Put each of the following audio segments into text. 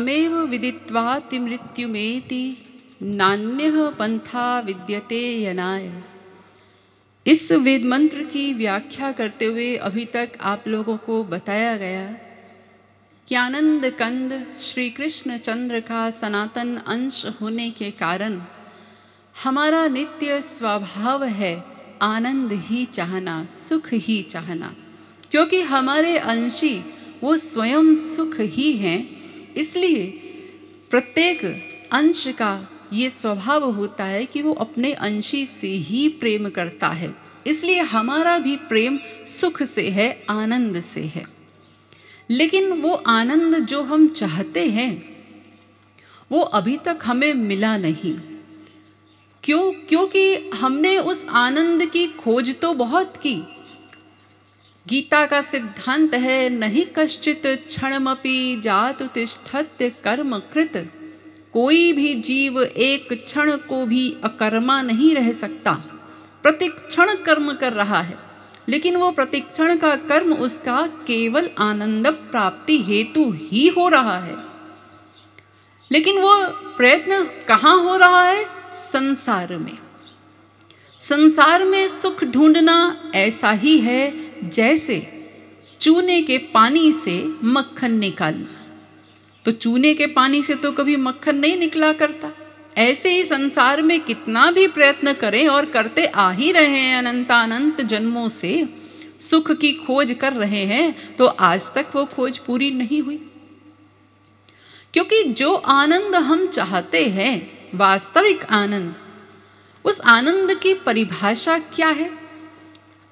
तमेव विदित्वाति मृत्युमेति नान्यः पंथा विद्यते यनाय। इस वेद मंत्र की व्याख्या करते हुए अभी तक आप लोगों को बताया गया कि आनंद कंद श्री कृष्ण चंद्र का सनातन अंश होने के कारण हमारा नित्य स्वभाव है आनंद ही चाहना, सुख ही चाहना, क्योंकि हमारे अंशी वो स्वयं सुख ही हैं। इसलिए प्रत्येक अंश का ये स्वभाव होता है कि वो अपने अंशी से ही प्रेम करता है। इसलिए हमारा भी प्रेम सुख से है, आनंद से है। लेकिन वो आनंद जो हम चाहते हैं वो अभी तक हमें मिला नहीं। क्यों? क्योंकि हमने उस आनंद की खोज तो बहुत की। गीता का सिद्धांत है, नहीं कश्चित क्षणमपि जातु तिष्ठत्य कर्म कृत। कोई भी जीव एक क्षण को भी अकर्मा नहीं रह सकता। प्रतिक्षण कर्म कर रहा है, लेकिन वो प्रतिक्षण का कर्म उसका केवल आनंद प्राप्ति हेतु ही हो रहा है। लेकिन वो प्रयत्न कहाँ हो रहा है? संसार में। संसार में सुख ढूंढना ऐसा ही है जैसे चूने के पानी से मक्खन निकालना। तो चूने के पानी से तो कभी मक्खन नहीं निकला करता। ऐसे ही संसार में कितना भी प्रयत्न करें और करते आ ही रहे हैं, अनंतानंत जन्मों से सुख की खोज कर रहे हैं, तो आज तक वो खोज पूरी नहीं हुई। क्योंकि जो आनंद हम चाहते हैं, वास्तविक आनंद, उस आनंद की परिभाषा क्या है?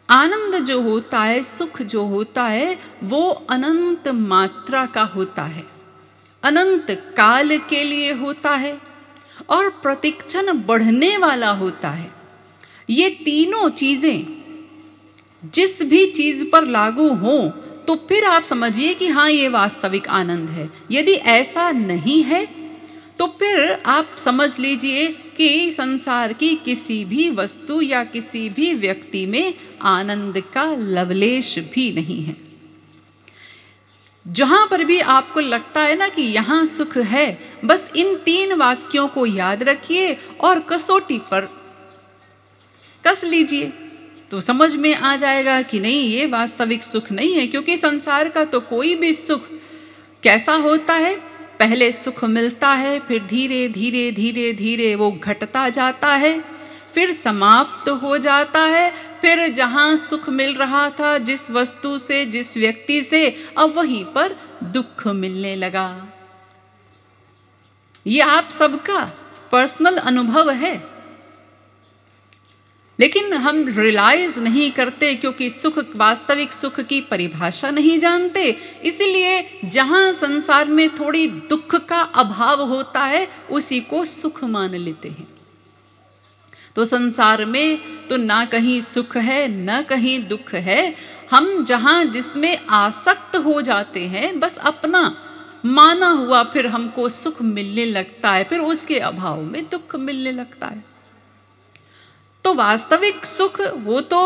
आनंद जो होता है, सुख जो होता है, वो अनंत मात्रा का होता है, अनंत काल के लिए होता है और प्रतिक्षण बढ़ने वाला होता है। ये तीनों चीजें जिस भी चीज पर लागू हों तो फिर आप समझिए कि हाँ, ये वास्तविक आनंद है। यदि ऐसा नहीं है तो फिर आप समझ लीजिए कि संसार की किसी भी वस्तु या किसी भी व्यक्ति में आनंद का लवलेश भी नहीं है। जहां पर भी आपको लगता है ना कि यहाँ सुख है, बस इन 3 वाक्यों को याद रखिए और कसौटी पर कस लीजिए, तो समझ में आ जाएगा कि नहीं, ये वास्तविक सुख नहीं है। क्योंकि संसार का तो कोई भी सुख कैसा होता है? पहले सुख मिलता है, फिर धीरे धीरे धीरे धीरे वो घटता जाता है, फिर समाप्त हो जाता है। फिर जहाँ सुख मिल रहा था जिस वस्तु से, जिस व्यक्ति से, अब वहीं पर दुख मिलने लगा। ये आप सबका पर्सनल अनुभव है, लेकिन हम रियलाइज नहीं करते क्योंकि सुख, वास्तविक सुख की परिभाषा नहीं जानते। इसीलिए जहां संसार में थोड़ी दुख का अभाव होता है उसी को सुख मान लेते हैं। तो संसार में तो ना कहीं सुख है ना कहीं दुख है। हम जहां जिसमें आसक्त हो जाते हैं, बस अपना माना हुआ, फिर हमको सुख मिलने लगता है, फिर उसके अभाव में दुख मिलने लगता है। तो वास्तविक सुख वो तो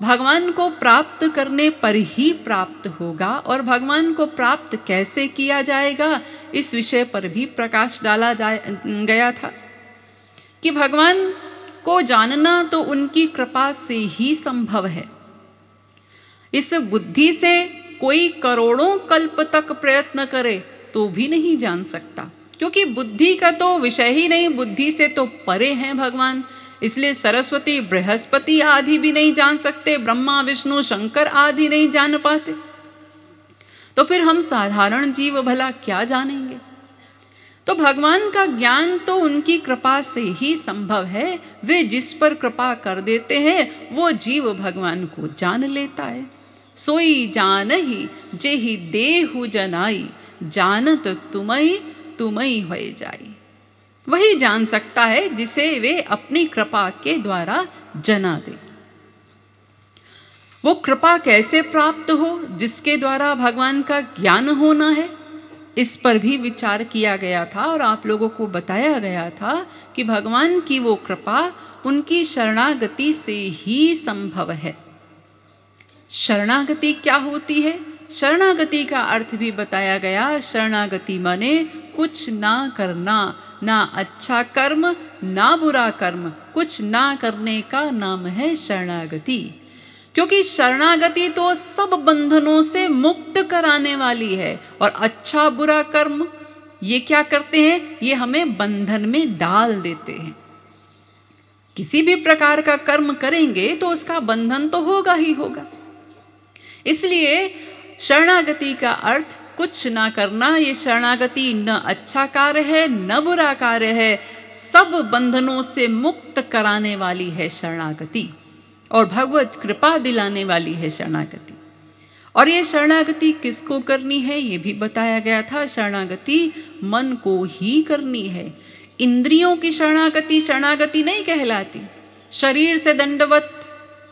भगवान को प्राप्त करने पर ही प्राप्त होगा। और भगवान को प्राप्त कैसे किया जाएगा, इस विषय पर भी प्रकाश डाला गया था कि भगवान को जानना तो उनकी कृपा से ही संभव है। इस बुद्धि से कोई करोड़ों कल्प तक प्रयत्न करे तो भी नहीं जान सकता, क्योंकि बुद्धि का तो विषय ही नहीं, बुद्धि से तो परे हैं भगवान। इसलिए सरस्वती, बृहस्पति आदि भी नहीं जान सकते, ब्रह्मा, विष्णु, शंकर आदि नहीं जान पाते, तो फिर हम साधारण जीव भला क्या जानेंगे? तो भगवान का ज्ञान तो उनकी कृपा से ही संभव है। वे जिस पर कृपा कर देते हैं वो जीव भगवान को जान लेता है। सोई जानहि जेहि देहु जनाई, जानत तुमई तुमई होए जाई। वही जान सकता है जिसे वे अपनी कृपा के द्वारा जना दे। वो कृपा कैसे प्राप्त हो? जिसके द्वारा भगवान का ज्ञान होना है। इस पर भी विचार किया गया था और आप लोगों को बताया गया था कि भगवान की वो कृपा उनकी शरणागति से ही संभव है। शरणागति क्या होती है? शरणागति का अर्थ भी बताया गया। शरणागति माने कुछ ना करना, ना अच्छा कर्म ना बुरा कर्म, कुछ ना करने का नाम है शरणागति। क्योंकि शरणागति तो सब बंधनों से मुक्त कराने वाली है, और अच्छा बुरा कर्म ये क्या करते हैं, ये हमें बंधन में डाल देते हैं। किसी भी प्रकार का कर्म करेंगे तो उसका बंधन तो होगा ही होगा। इसलिए शरणागति का अर्थ कुछ ना करना। ये शरणागति न अच्छा कार्य है न बुरा कार्य है, सब बंधनों से मुक्त कराने वाली है शरणागति, और भगवत कृपा दिलाने वाली है शरणागति। और ये शरणागति किसको करनी है ये भी बताया गया था। शरणागति मन को ही करनी है। इंद्रियों की शरणागति शरणागति नहीं कहलाती। शरीर से दंडवत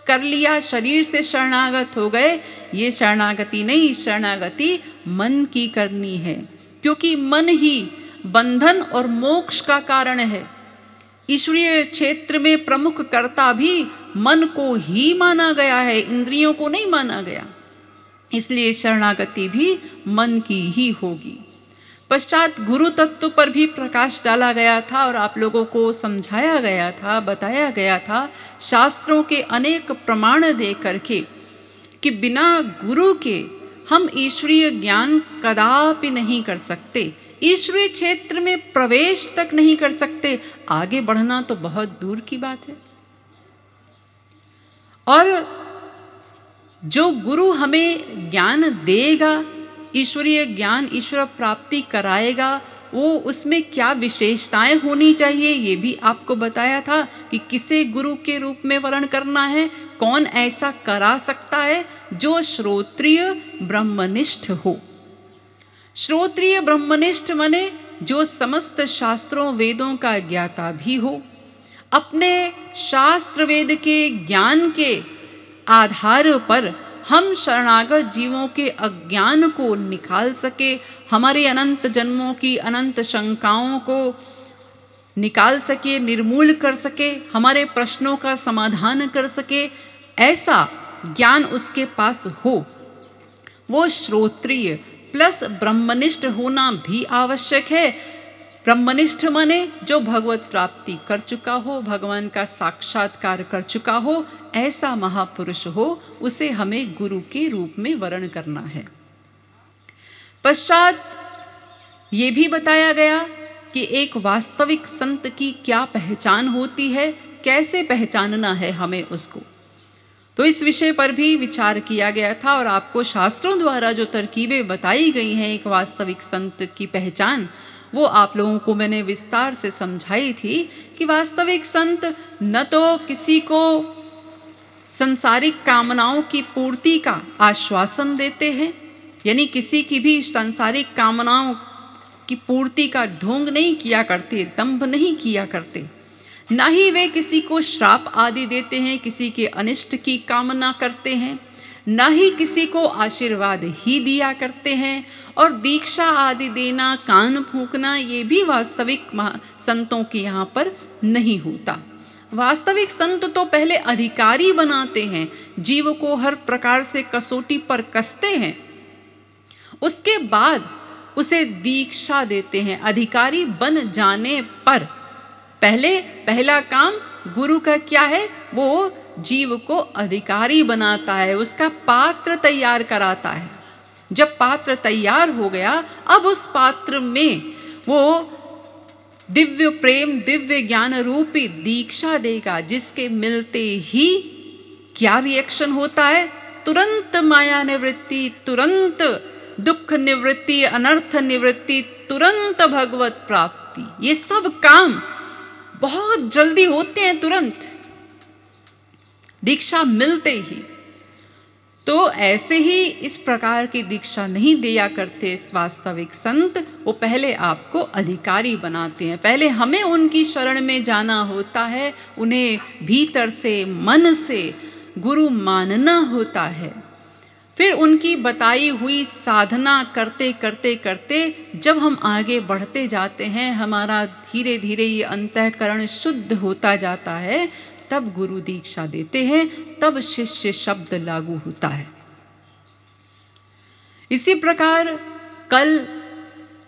कर लिया, शरीर से शरणागत हो गए, ये शरणागति नहीं। शरणागति मन की करनी है, क्योंकि मन ही बंधन और मोक्ष का कारण है। ईश्वरीय क्षेत्र में प्रमुख कर्ता भी मन को ही माना गया है, इंद्रियों को नहीं माना गया। इसलिए शरणागति भी मन की ही होगी। पश्चात गुरु तत्व पर भी प्रकाश डाला गया था और आप लोगों को समझाया गया था, बताया गया था शास्त्रों के अनेक प्रमाण दे करके कि बिना गुरु के हम ईश्वरीय ज्ञान कदापि नहीं कर सकते, ईश्वरीय क्षेत्र में प्रवेश तक नहीं कर सकते, आगे बढ़ना तो बहुत दूर की बात है। और जो गुरु हमें ज्ञान देगा, ईश्वरीय ज्ञान, ईश्वर प्राप्ति कराएगा, वो उसमें क्या विशेषताएं होनी चाहिए ये भी आपको बताया था कि किसे गुरु के रूप में वर्ण करना है, कौन ऐसा करा सकता है, जो श्रोत्रिय ब्रह्मनिष्ठ हो। श्रोत्रिय ब्रह्मनिष्ठ माने जो समस्त शास्त्रों वेदों का ज्ञाता भी हो, अपने शास्त्र वेद के ज्ञान के आधार पर हम शरणागत जीवों के अज्ञान को निकाल सके, हमारे अनंत जन्मों की अनंत शंकाओं को निकाल सके, निर्मूल कर सके, हमारे प्रश्नों का समाधान कर सके, ऐसा ज्ञान उसके पास हो। वो श्रोत्रिय प्लस ब्रह्मनिष्ठ होना भी आवश्यक है। ब्रह्मनिष्ठ माने जो भगवत प्राप्ति कर चुका हो, भगवान का साक्षात्कार कर चुका हो, ऐसा महापुरुष हो, उसे हमें गुरु के रूप में वर्ण करना है। पश्चात ये भी बताया गया कि एक वास्तविक संत की क्या पहचान होती है, कैसे पहचानना है हमें उसको। तो इस विषय पर भी विचार किया गया था और आपको शास्त्रों द्वारा जो तरकीबें बताई गई हैं एक वास्तविक संत की पहचान, वो आप लोगों को मैंने विस्तार से समझाई थी कि वास्तविक संत न तो किसी को संसारिक कामनाओं की पूर्ति का आश्वासन देते हैं, यानी किसी की भी सांसारिक कामनाओं की पूर्ति का ढोंग नहीं किया करते, दंभ नहीं किया करते, ना ही वे किसी को श्राप आदि देते हैं, किसी के अनिष्ट की कामना करते हैं, ना ही किसी को आशीर्वाद ही दिया करते हैं। और दीक्षा आदि देना, कान फूंकना, ये भी वास्तविक संतों के यहाँ पर नहीं होता। वास्तविक संत तो पहले अधिकारी बनाते हैं, जीव को हर प्रकार से कसौटी पर कसते हैं, उसके बाद उसे दीक्षा देते हैं। अधिकारी बन जाने पर पहला काम गुरु का क्या है, वो जीव को अधिकारी बनाता है, उसका पात्र तैयार कराता है। जब पात्र तैयार हो गया, अब उस पात्र में वो दिव्य प्रेम, दिव्य ज्ञान रूपी दीक्षा देगा, जिसके मिलते ही क्या रिएक्शन होता है, तुरंत माया निवृत्ति, तुरंत दुख निवृत्ति, अनर्थ निवृत्ति, तुरंत भगवत प्राप्ति। ये सब काम बहुत जल्दी होते हैं, तुरंत दीक्षा मिलते ही। तो ऐसे ही इस प्रकार की दीक्षा नहीं दिया करते इस वास्तविक संत, वो पहले आपको अधिकारी बनाते हैं। पहले हमें उनकी शरण में जाना होता है, उन्हें भीतर से मन से गुरु मानना होता है। फिर उनकी बताई हुई साधना करते करते करते जब हम आगे बढ़ते जाते हैं, हमारा धीरे धीरे ये अंतःकरण शुद्ध होता जाता है, तब गुरु दीक्षा देते हैं, तब शिष्य शब्द लागू होता है। इसी प्रकार कल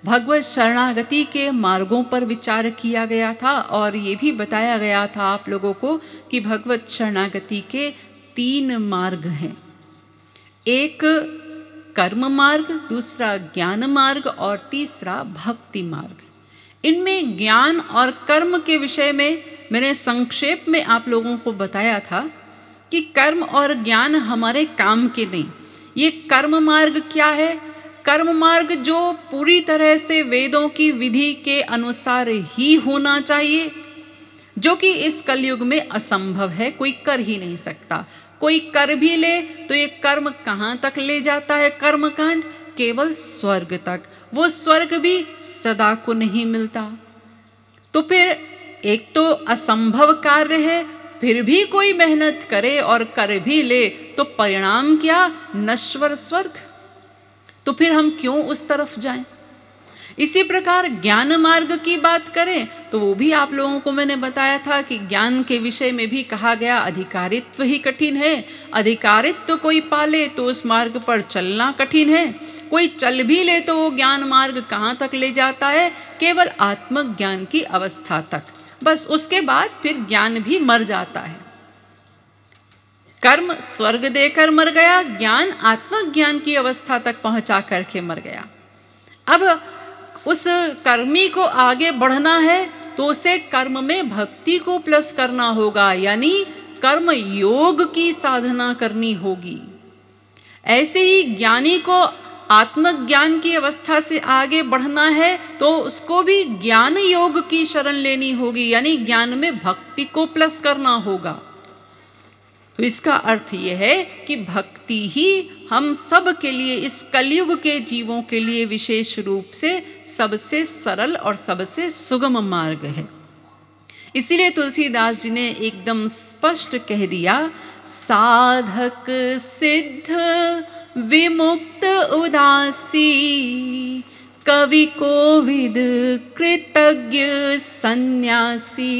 भगवत शरणागति के मार्गों पर विचार किया गया था और ये भी बताया गया था आप लोगों को कि भगवत शरणागति के 3 मार्ग हैं। एक कर्म मार्ग, दूसरा ज्ञान मार्ग और तीसरा भक्ति मार्ग। इनमें ज्ञान और कर्म के विषय में मैंने संक्षेप में आप लोगों को बताया था कि कर्म और ज्ञान हमारे काम के नहीं। ये कर्म मार्ग क्या है? कर्म मार्ग जो पूरी तरह से वेदों की विधि के अनुसार ही होना चाहिए, जो कि इस कलयुग में असंभव है, कोई कर ही नहीं सकता। कोई कर भी ले तो ये कर्म कहाँ तक ले जाता है? कर्मकांड केवल स्वर्ग तक। वो स्वर्ग भी सदा को नहीं मिलता। तो फिर एक तो असंभव कार्य है, फिर भी कोई मेहनत करे और कर भी ले तो परिणाम क्या? नश्वर स्वर्ग। तो फिर हम क्यों उस तरफ जाएं? इसी प्रकार ज्ञान मार्ग की बात करें तो वो भी आप लोगों को मैंने बताया था कि ज्ञान के विषय में भी कहा गया अधिकारित्व ही कठिन है। अधिकारित्व कोई पाले तो उस मार्ग पर चलना कठिन है। कोई चल भी ले तो वो ज्ञान मार्ग कहाँ तक ले जाता है? केवल आत्मज्ञान की अवस्था तक। बस उसके बाद फिर ज्ञान भी मर जाता है। कर्म स्वर्ग देकर मर गया, ज्ञान आत्मज्ञान की अवस्था तक पहुंचा करके मर गया। अब उस कर्मी को आगे बढ़ना है तो उसे कर्म में भक्ति को प्लस करना होगा, यानी कर्म योग की साधना करनी होगी। ऐसे ही ज्ञानी को आत्मज्ञान की अवस्था से आगे बढ़ना है तो उसको भी ज्ञान योग की शरण लेनी होगी, यानी ज्ञान में भक्ति को प्लस करना होगा। तो इसका अर्थ यह है कि भक्ति ही हम सब के लिए, इस कलयुग के जीवों के लिए विशेष रूप से सबसे सरल और सबसे सुगम मार्ग है। इसीलिए तुलसीदास जी ने एकदम स्पष्ट कह दिया, साधक सिद्ध विमुक्त उदासी, कवि कोविद कृतज्ञ सन्यासी,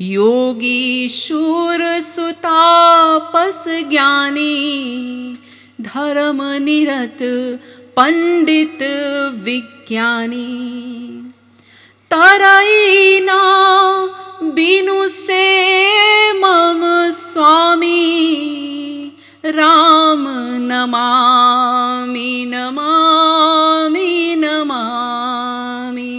योगी शूर सुतापस ज्ञानी, धर्म निरत पंडित विज्ञानी, तरई ना बिनु से मम स्वामी, राम नमामि नमामि नमामि।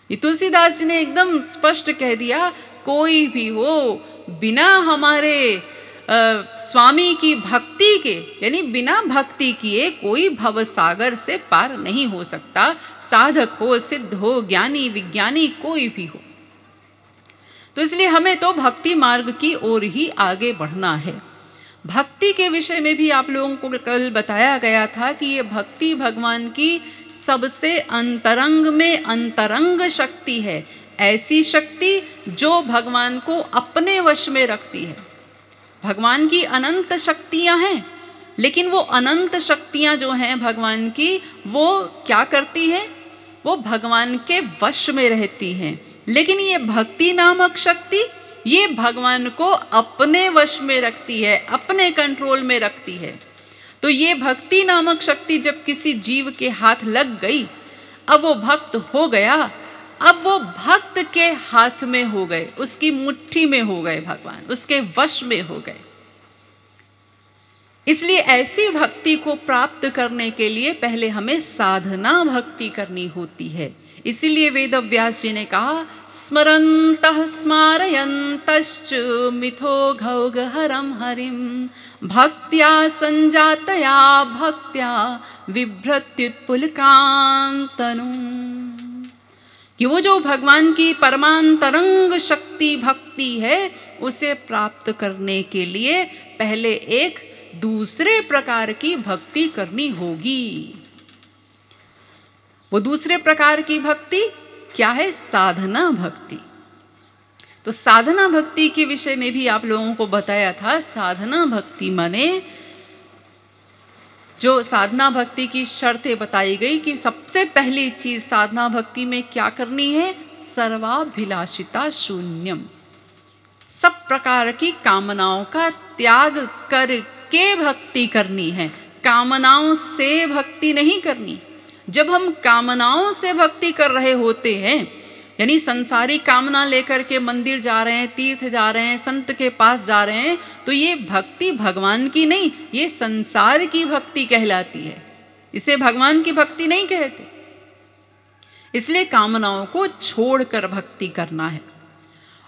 ये तुलसीदास जी ने एकदम स्पष्ट कह दिया, कोई भी हो बिना हमारे स्वामी की भक्ति के, यानी बिना भक्ति किए कोई भवसागर से पार नहीं हो सकता। साधक हो, सिद्ध हो, ज्ञानी विज्ञानी कोई भी हो। तो इसलिए हमें तो भक्ति मार्ग की ओर ही आगे बढ़ना है। भक्ति के विषय में भी आप लोगों को कल बताया गया था कि ये भक्ति भगवान की सबसे अंतरंग में अंतरंग शक्ति है। ऐसी शक्ति जो भगवान को अपने वश में रखती है। भगवान की अनंत शक्तियां हैं, लेकिन वो अनंत शक्तियां जो हैं भगवान की, वो क्या करती हैं? वो भगवान के वश में रहती हैं। लेकिन ये भक्ति नामक शक्ति, ये भगवान को अपने वश में रखती है, अपने कंट्रोल में रखती है। तो ये भक्ति नामक शक्ति जब किसी जीव के हाथ लग गई, अब वो भक्त हो गया, अब वो भक्त के हाथ में हो गए, उसकी मुट्ठी में हो गए भगवान, उसके वश में हो गए। इसलिए ऐसी भक्ति को प्राप्त करने के लिए पहले हमें साधना भक्ति करनी होती है। इसीलिए वेद व्यास जी ने कहा, स्मरन्तः स्मारयन्तश्च मिथो घौघहरं हरिं, भक्त्या संजातया भक्त्या बिभ्रत्युत्पुलकान्तनु। कि वो जो भगवान की परमांतरंग शक्ति भक्ति है, उसे प्राप्त करने के लिए पहले एक दूसरे प्रकार की भक्ति करनी होगी। वो दूसरे प्रकार की भक्ति क्या है? साधना भक्ति। तो साधना भक्ति के विषय में भी आप लोगों को बताया था। साधना भक्ति माने, जो साधना भक्ति की शर्तें बताई गई कि सबसे पहली चीज साधना भक्ति में क्या करनी है? सर्वाभिलाषिता शून्यम, सब प्रकार की कामनाओं का त्याग करके भक्ति करनी है, कामनाओं से भक्ति नहीं करनी। जब हम कामनाओं से भक्ति कर रहे होते हैं, यानी संसारी कामना लेकर के मंदिर जा रहे हैं, तीर्थ जा रहे हैं, संत के पास जा रहे हैं, तो ये भक्ति भगवान की नहीं, ये संसार की भक्ति कहलाती है। इसे भगवान की भक्ति नहीं कहते। इसलिए कामनाओं को छोड़कर भक्ति करना है।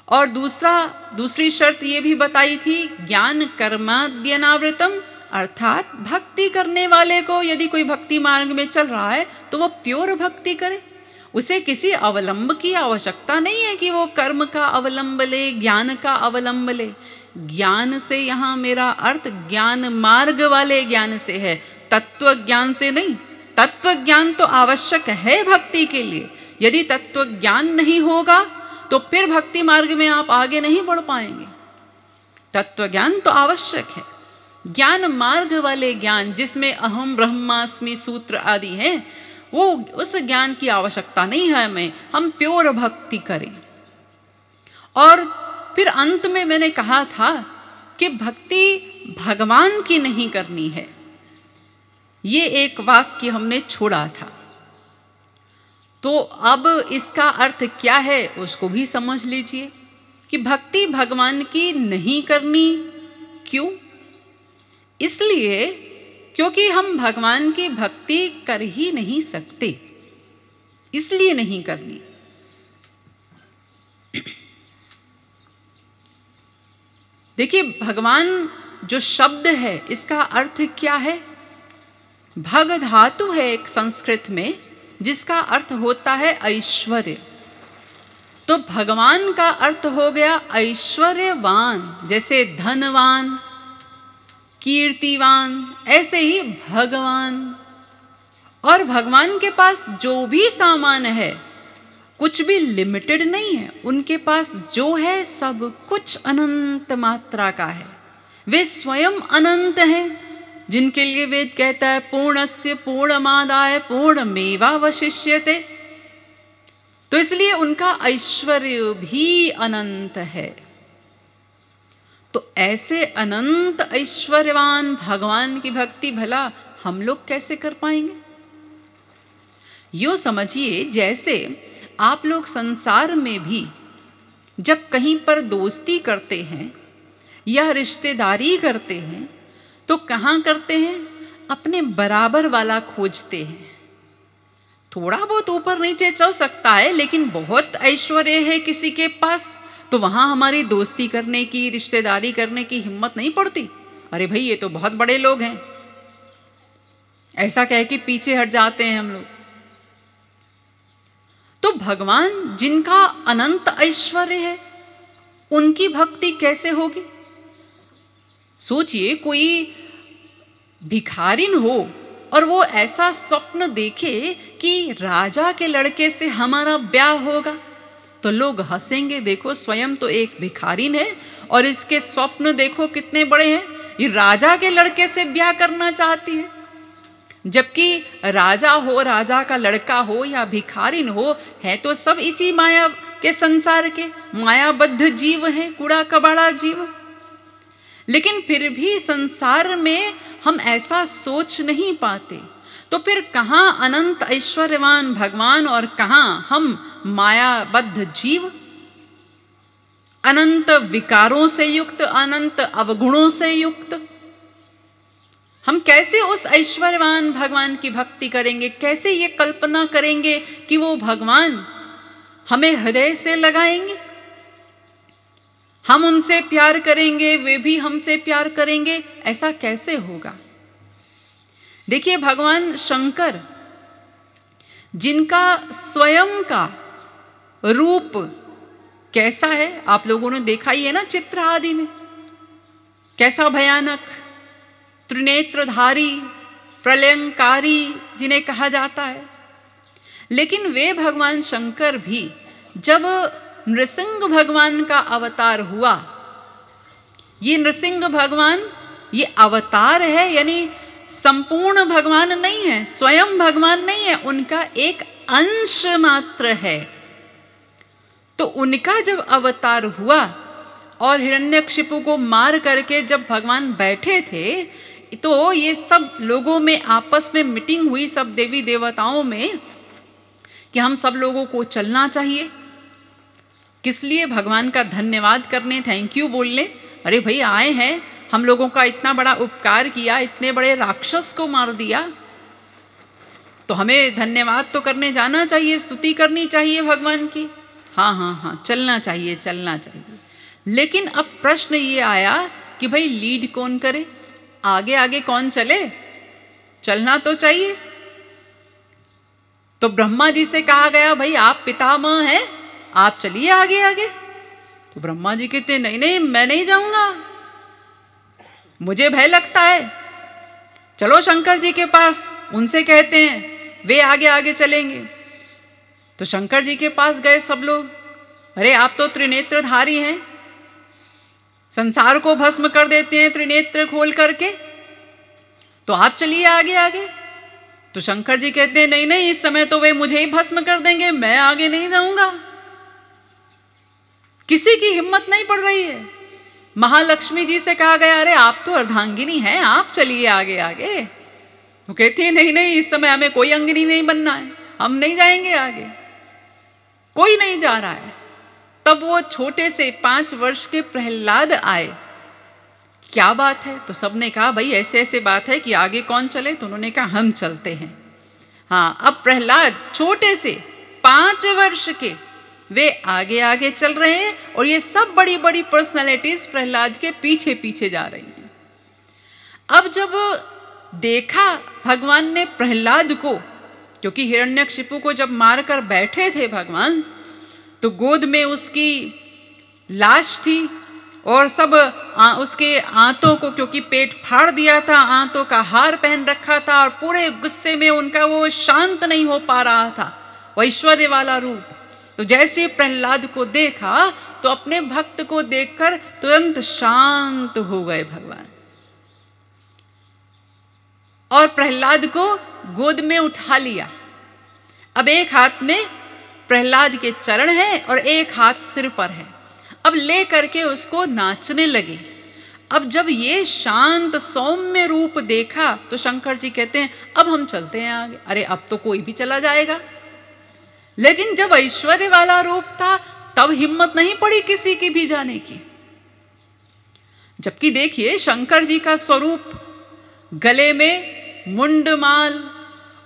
और दूसरी शर्त ये भी बताई थी, ज्ञान कर्माद्यनावृतम, अर्थात भक्ति करने वाले को यदि कोई भक्ति मार्ग में चल रहा है तो वो प्योर भक्ति करे। उसे किसी अवलंब की आवश्यकता नहीं है कि वो कर्म का अवलंब ले, ज्ञान का अवलंब ले। ज्ञान से यहाँ मेरा अर्थ ज्ञान मार्ग वाले ज्ञान से है, तत्व ज्ञान से नहीं। तत्व ज्ञान तो आवश्यक है भक्ति के लिए। यदि तत्व ज्ञान नहीं होगा तो फिर भक्ति मार्ग में आप आगे नहीं बढ़ पाएंगे। तत्व ज्ञान तो आवश्यक है। ज्ञान मार्ग वाले ज्ञान जिसमें अहम ब्रह्मास्मि सूत्र आदि हैं, वो उस ज्ञान की आवश्यकता नहीं है हमें। हम प्योर भक्ति करें। और फिर अंत में मैंने कहा था कि भक्ति भगवान की नहीं करनी है। ये एक वाक्य हमने छोड़ा था। तो अब इसका अर्थ क्या है उसको भी समझ लीजिए कि भक्ति भगवान की नहीं करनी क्यों? इसलिए क्योंकि हम भगवान की भक्ति कर ही नहीं सकते, इसलिए नहीं करनी। देखिए, भगवान जो शब्द है इसका अर्थ क्या है? भग धातु है एक संस्कृत में जिसका अर्थ होता है ऐश्वर्य। तो भगवान का अर्थ हो गया ऐश्वर्यवान, जैसे धनवान, कीर्तिवान, ऐसे ही भगवान। और भगवान के पास जो भी सामान है कुछ भी लिमिटेड नहीं है। उनके पास जो है सब कुछ अनंत मात्रा का है। वे स्वयं अनंत हैं, जिनके लिए वेद कहता है पूर्णस्य पूर्णमादाय पूर्णमेवावशिष्यते। तो इसलिए उनका ऐश्वर्य भी अनंत है। तो ऐसे अनंत ऐश्वर्यवान भगवान की भक्ति भला हम लोग कैसे कर पाएंगे? यूँ समझिए जैसे आप लोग संसार में भी जब कहीं पर दोस्ती करते हैं या रिश्तेदारी करते हैं तो कहाँ करते हैं? अपने बराबर वाला खोजते हैं। थोड़ा बहुत ऊपर नीचे चल सकता है, लेकिन बहुत ऐश्वर्य है किसी के पास तो वहाँ हमारी दोस्ती करने की, रिश्तेदारी करने की हिम्मत नहीं पड़ती। अरे भाई, ये तो बहुत बड़े लोग हैं, ऐसा कह के पीछे हट जाते हैं हम लोग। तो भगवान जिनका अनंत ऐश्वर्य है उनकी भक्ति कैसे होगी? सोचिए, कोई भिखारिन हो और वो ऐसा स्वप्न देखे कि राजा के लड़के से हमारा ब्याह होगा, तो लोग हंसेंगे। देखो, स्वयं तो एक भिखारिन है और इसके स्वप्न देखो कितने बड़े हैं। ये राजा के लड़के से ब्याह करना चाहती है, जबकि राजा हो, राजा का लड़का हो या भिखारिन हो, है तो सब इसी माया के संसार के मायाबद्ध जीव हैं, कूड़ा कबाड़ा जीव। लेकिन फिर भी संसार में हम ऐसा सोच नहीं पाते। तो फिर कहाँ अनंत ऐश्वर्यवान भगवान और कहाँ हम मायाबद्ध जीव, अनंत विकारों से युक्त, अनंत अवगुणों से युक्त। हम कैसे उस ऐश्वर्यवान भगवान की भक्ति करेंगे? कैसे ये कल्पना करेंगे कि वो भगवान हमें हृदय से लगाएंगे, हम उनसे प्यार करेंगे, वे भी हमसे प्यार करेंगे? ऐसा कैसे होगा? देखिए, भगवान शंकर जिनका स्वयं का रूप कैसा है आप लोगों ने देखा ही है ना, चित्र आदि में कैसा भयानक, त्रिनेत्रधारी, प्रलयंकारी जिन्हें कहा जाता है। लेकिन वे भगवान शंकर भी जब नृसिंह भगवान का अवतार हुआ, ये नृसिंह भगवान ये अवतार है, यानी संपूर्ण भगवान नहीं है, स्वयं भगवान नहीं है, उनका एक अंश मात्र है। तो उनका जब अवतार हुआ और हिरण्यकशिपु को मार करके जब भगवान बैठे थे, तो ये सब लोगों में आपस में मीटिंग हुई, सब देवी देवताओं में, कि हम सब लोगों को चलना चाहिए। किस लिए? भगवान का धन्यवाद करने, थैंक यू बोलने। अरे भाई आए हैं, हम लोगों का इतना बड़ा उपकार किया, इतने बड़े राक्षस को मार दिया, तो हमें धन्यवाद तो करने जाना चाहिए, स्तुति करनी चाहिए भगवान की। हाँ हाँ हाँ, चलना चाहिए, चलना चाहिए। लेकिन अब प्रश्न ये आया कि भाई लीड कौन करे, आगे आगे कौन चले? चलना तो चाहिए। तो ब्रह्मा जी से कहा गया, भाई आप पितामह हैं, आप चलिए आगे आगे। तो ब्रह्मा जी कहते नहीं नहीं, मैं नहीं जाऊंगा, मुझे भय लगता है। चलो शंकर जी के पास, उनसे कहते हैं, वे आगे आगे चलेंगे। तो शंकर जी के पास गए सब लोग। अरे आप तो त्रिनेत्रधारी हैं, संसार को भस्म कर देते हैं त्रिनेत्र खोल करके, तो आप चलिए आगे आगे। तो शंकर जी कहते हैं नहीं नहीं, इस समय तो वे मुझे ही भस्म कर देंगे, मैं आगे नहीं जाऊंगा। किसी की हिम्मत नहीं पड़ रही है। महालक्ष्मी जी से कहा गया, अरे आप तो अर्धांगिनी हैं, आप चलिए आगे आगे। तो कहती है नहीं नहीं, इस समय हमें कोई अंगिनी नहीं बनना है, हम नहीं जाएंगे आगे, कोई नहीं जा रहा है। तब वो छोटे से 5 वर्ष के प्रहलाद आए। क्या बात है? तो सबने कहा भाई ऐसे ऐसे बात है कि आगे कौन चले? तो उन्होंने कहा हम चलते हैं। हाँ, अब प्रहलाद छोटे से 5 वर्ष के, वे आगे आगे चल रहे हैं और ये सब बड़ी बड़ी पर्सनालिटीज प्रहलाद के पीछे पीछे जा रही हैं। अब जब देखा भगवान ने प्रहलाद को, क्योंकि हिरण्यकशिपु को जब मारकर बैठे थे भगवान, तो गोद में उसकी लाश थी और सब उसके आंतों को, क्योंकि पेट फाड़ दिया था, आंतों का हार पहन रखा था और पूरे गुस्से में उनका वो शांत नहीं हो पा रहा था, वो ऐश्वर्य वाला रूप। तो जैसे प्रहलाद को देखा तो अपने भक्त को देखकर तुरंत शांत हो गए भगवान, और प्रहलाद को गोद में उठा लिया। अब एक हाथ में प्रहलाद के चरण है और एक हाथ सिर पर है। अब ले करके उसको नाचने लगे। अब जब ये शांत सौम्य रूप देखा तो शंकर जी कहते हैं अब हम चलते हैं आगे। अरे अब तो कोई भी चला जाएगा, लेकिन जब ऐश्वर्य वाला रूप था तब हिम्मत नहीं पड़ी किसी की भी जाने की। जबकि देखिए शंकर जी का स्वरूप, गले में मुंडमाल,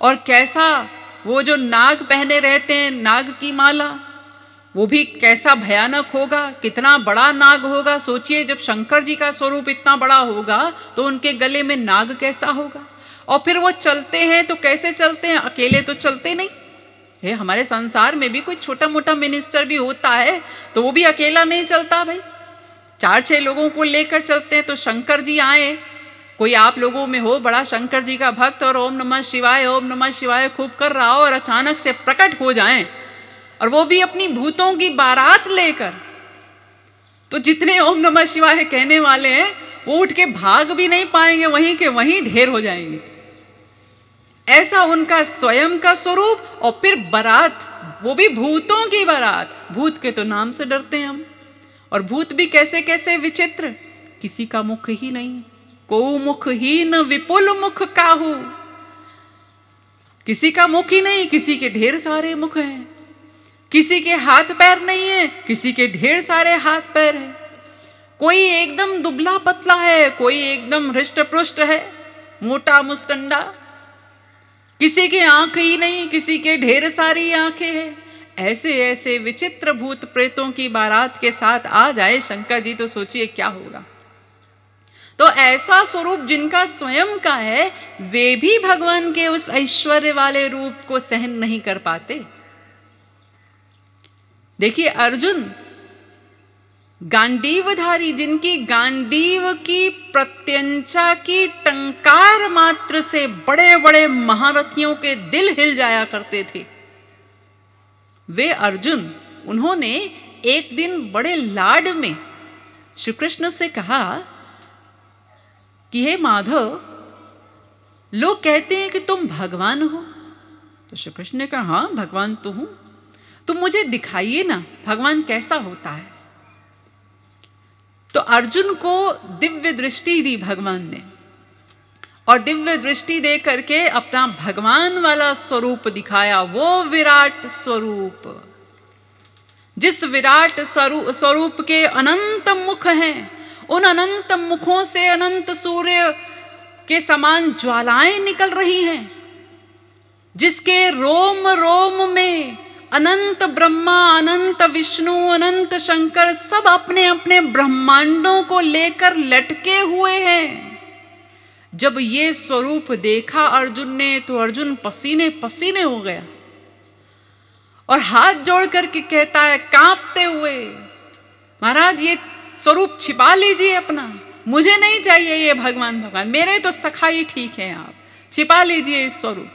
और कैसा वो जो नाग पहने रहते हैं, नाग की माला, वो भी कैसा भयानक होगा, कितना बड़ा नाग होगा। सोचिए जब शंकर जी का स्वरूप इतना बड़ा होगा तो उनके गले में नाग कैसा होगा। और फिर वो चलते हैं तो कैसे चलते हैं, अकेले तो चलते नहीं है। हमारे संसार में भी कोई छोटा मोटा मिनिस्टर भी होता है तो वो भी अकेला नहीं चलता भाई, 4-6 लोगों को लेकर चलते हैं। तो शंकर जी आए, कोई आप लोगों में हो बड़ा शंकर जी का भक्त और ओम नमः शिवाय खूब कर रहा हो और अचानक से प्रकट हो जाएं, और वो भी अपनी भूतों की बारात लेकर, तो जितने ओम नमः शिवाय कहने वाले हैं वो उठ के भाग भी नहीं पाएंगे, वहीं के वहीं ढेर हो जाएंगे। ऐसा उनका स्वयं का स्वरूप, और फिर बारात, वो भी भूतों की बारात। भूत के तो नाम से डरते हैं हम, और भूत भी कैसे कैसे विचित्र, किसी का मुख ही नहीं, को मुख ही न विपुल मुख काहू, किसी का मुख ही नहीं, किसी के ढेर सारे मुख हैं। किसी के हाथ पैर नहीं है, किसी के ढेर सारे हाथ पैर हैं। कोई एकदम दुबला पतला है, कोई एकदम हृष्ट पुष्ट है, मोटा मुस्टंडा। किसी की आंख ही नहीं, किसी के ढेर सारी आंखें हैं। ऐसे ऐसे विचित्र भूत प्रेतों की बारात के साथ आ जाए शंकर जी तो सोचिए क्या होगा। तो ऐसा स्वरूप जिनका स्वयं का है, वे भी भगवान के उस ऐश्वर्य वाले रूप को सहन नहीं कर पाते। देखिए अर्जुन गांडीवधारी, जिनकी गांडीव की प्रत्यंचा की टंकार मात्र से बड़े बड़े महारथियों के दिल हिल जाया करते थे, वे अर्जुन, उन्होंने एक दिन बड़े लाड में श्री कृष्ण से कहा कि हे माधव, लोग कहते हैं कि तुम भगवान हो। तो श्री कृष्ण ने कहा हाँ भगवान तो हूं, तुम मुझे दिखाइए ना भगवान कैसा होता है। तो अर्जुन को दिव्य दृष्टि दी भगवान ने, और दिव्य दृष्टि दे करके अपना भगवान वाला स्वरूप दिखाया, वो विराट स्वरूप, जिस विराट स्वरूप के अनंत मुख हैं, उन अनंत मुखों से अनंत सूर्य के समान ज्वालाएं निकल रही हैं, जिसके रोम रोम में अनंत ब्रह्मा, अनंत विष्णु, अनंत शंकर सब अपने अपने ब्रह्मांडों को लेकर लटके हुए हैं। जब ये स्वरूप देखा अर्जुन ने तो अर्जुन पसीने पसीने हो गया और हाथ जोड़ करके कहता है कांपते हुए, महाराज ये स्वरूप छिपा लीजिए अपना, मुझे नहीं चाहिए ये भगवान, मेरे तो सखाई ठीक है, आप छिपा लीजिए इस स्वरूप को।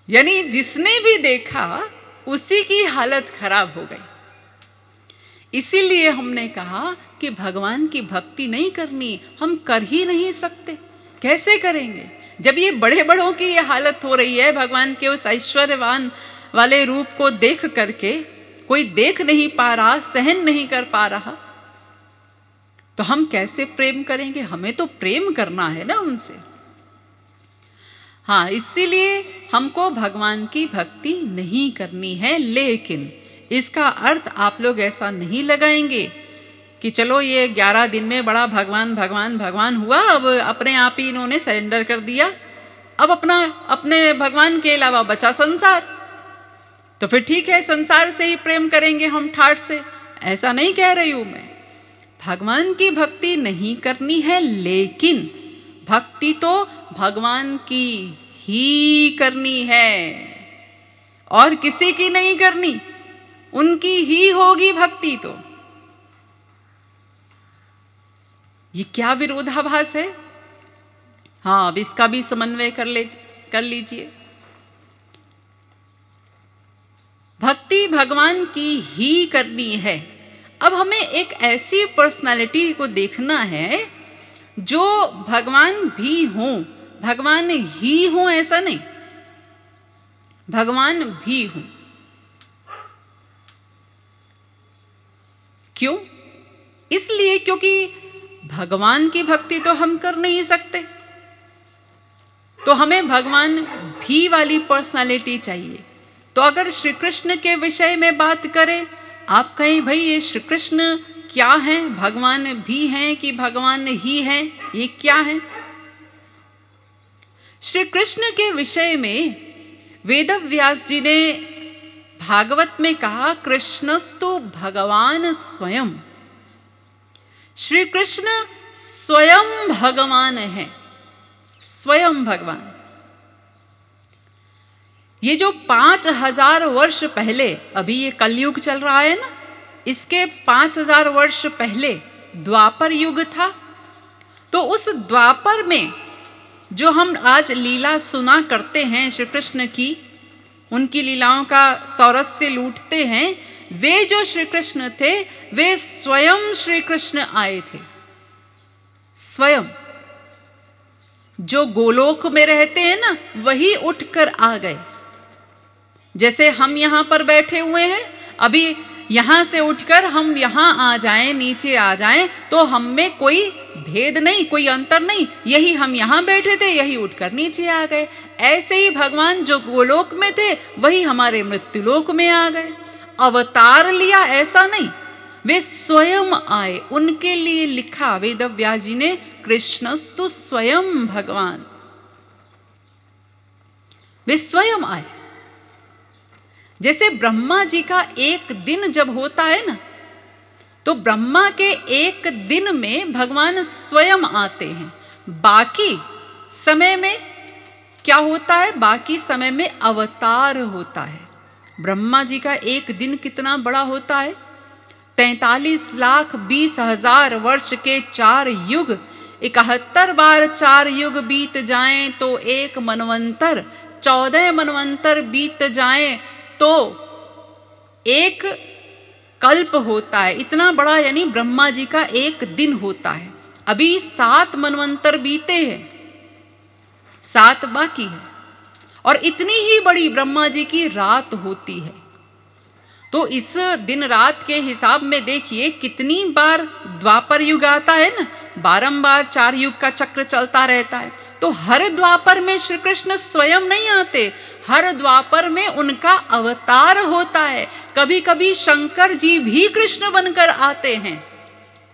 यानी जिसने भी देखा उसी की हालत खराब हो गई। इसीलिए हमने कहा कि भगवान की भक्ति नहीं करनी, हम कर ही नहीं सकते। कैसे करेंगे जब ये बड़े बड़ों की ये हालत हो रही है, भगवान के उस ऐश्वर्यवान वाले रूप को देख करके कोई देख नहीं पा रहा, सहन नहीं कर पा रहा, तो हम कैसे प्रेम करेंगे? हमें तो प्रेम करना है ना उनसे। हाँ, इसीलिए हमको भगवान की भक्ति नहीं करनी है। लेकिन इसका अर्थ आप लोग ऐसा नहीं लगाएंगे कि चलो ये 11 दिन में बड़ा भगवान भगवान भगवान हुआ, अब अपने आप ही इन्होंने सरेंडर कर दिया, अब अपने भगवान के अलावा बचा संसार, तो फिर ठीक है संसार से ही प्रेम करेंगे हम ठाठ से। ऐसा नहीं कह रही हूं मैं, भगवान की भक्ति नहीं करनी है, लेकिन भक्ति तो भगवान की ही करनी है और किसी की नहीं करनी, उनकी ही होगी भक्ति। तो ये क्या विरोधाभास है? हाँ, अब इसका भी समन्वय कर लीजिए। भक्ति भगवान की ही करनी है। अब हमें एक ऐसी पर्सनालिटी को देखना है जो भगवान भी हों, भगवान ही हों ऐसा नहीं, भगवान भी हों। क्यों? इसलिए क्योंकि भगवान की भक्ति तो हम कर नहीं सकते, तो हमें भगवान भी वाली पर्सनालिटी चाहिए। तो अगर श्री कृष्ण के विषय में बात करें, आप कहें भाई ये श्री कृष्ण क्या है, भगवान भी हैं कि भगवान ही हैं, ये क्या है? श्री कृष्ण के विषय में वेदव्यास जी ने भागवत में कहा, कृष्णस्तु भगवान स्वयं। श्री कृष्ण स्वयं भगवान है, स्वयं भगवान। ये जो 5000 वर्ष पहले, अभी ये कलयुग चल रहा है ना, इसके 5000 वर्ष पहले द्वापर युग था। तो उस द्वापर में जो हम आज लीला सुना करते हैं श्री कृष्ण की, उनकी लीलाओं का सौरस्य लूटते हैं, वे जो श्री कृष्ण थे वे स्वयं श्री कृष्ण आए थे। स्वयं जो गोलोक में रहते हैं ना, वही उठकर आ गए। जैसे हम यहाँ पर बैठे हुए हैं, अभी यहाँ से उठकर हम यहाँ आ जाएं, नीचे आ जाएं, तो हम में कोई भेद नहीं, कोई अंतर नहीं, यही हम यहाँ बैठे थे, यही उठकर नीचे आ गए। ऐसे ही भगवान जो गोलोक में थे वही हमारे मृत्युलोक में आ गए। अवतार लिया ऐसा नहीं, वे स्वयं आए। उनके लिए लिखा वेदव्यास जी ने, कृष्णस्तु स्वयं भगवान, वे स्वयं आए। जैसे ब्रह्मा जी का एक दिन जब होता है ना, तो ब्रह्मा के एक दिन में भगवान स्वयं आते हैं। बाकी समय में क्या होता है? बाकी समय में अवतार होता है। ब्रह्मा जी का एक दिन कितना बड़ा होता है? 43,20,000 वर्ष के 4 युग, 71 बार 4 युग बीत जाएं तो एक मनवंतर, 14 मनवंतर बीत जाएं तो एक कल्प होता है। इतना बड़ा यानी ब्रह्मा जी का एक दिन होता है। अभी 7 मनवंतर बीते हैं, 7 बाकी है, और इतनी ही बड़ी ब्रह्मा जी की रात होती है। तो इस दिन रात के हिसाब में देखिए कितनी बार द्वापर युग आता है ना, बारंबार 4 युग का चक्र चलता रहता है। तो हर द्वापर में श्री कृष्ण स्वयं नहीं आते, हर द्वापर में उनका अवतार होता है। कभी कभी शंकर जी भी कृष्ण बनकर आते हैं,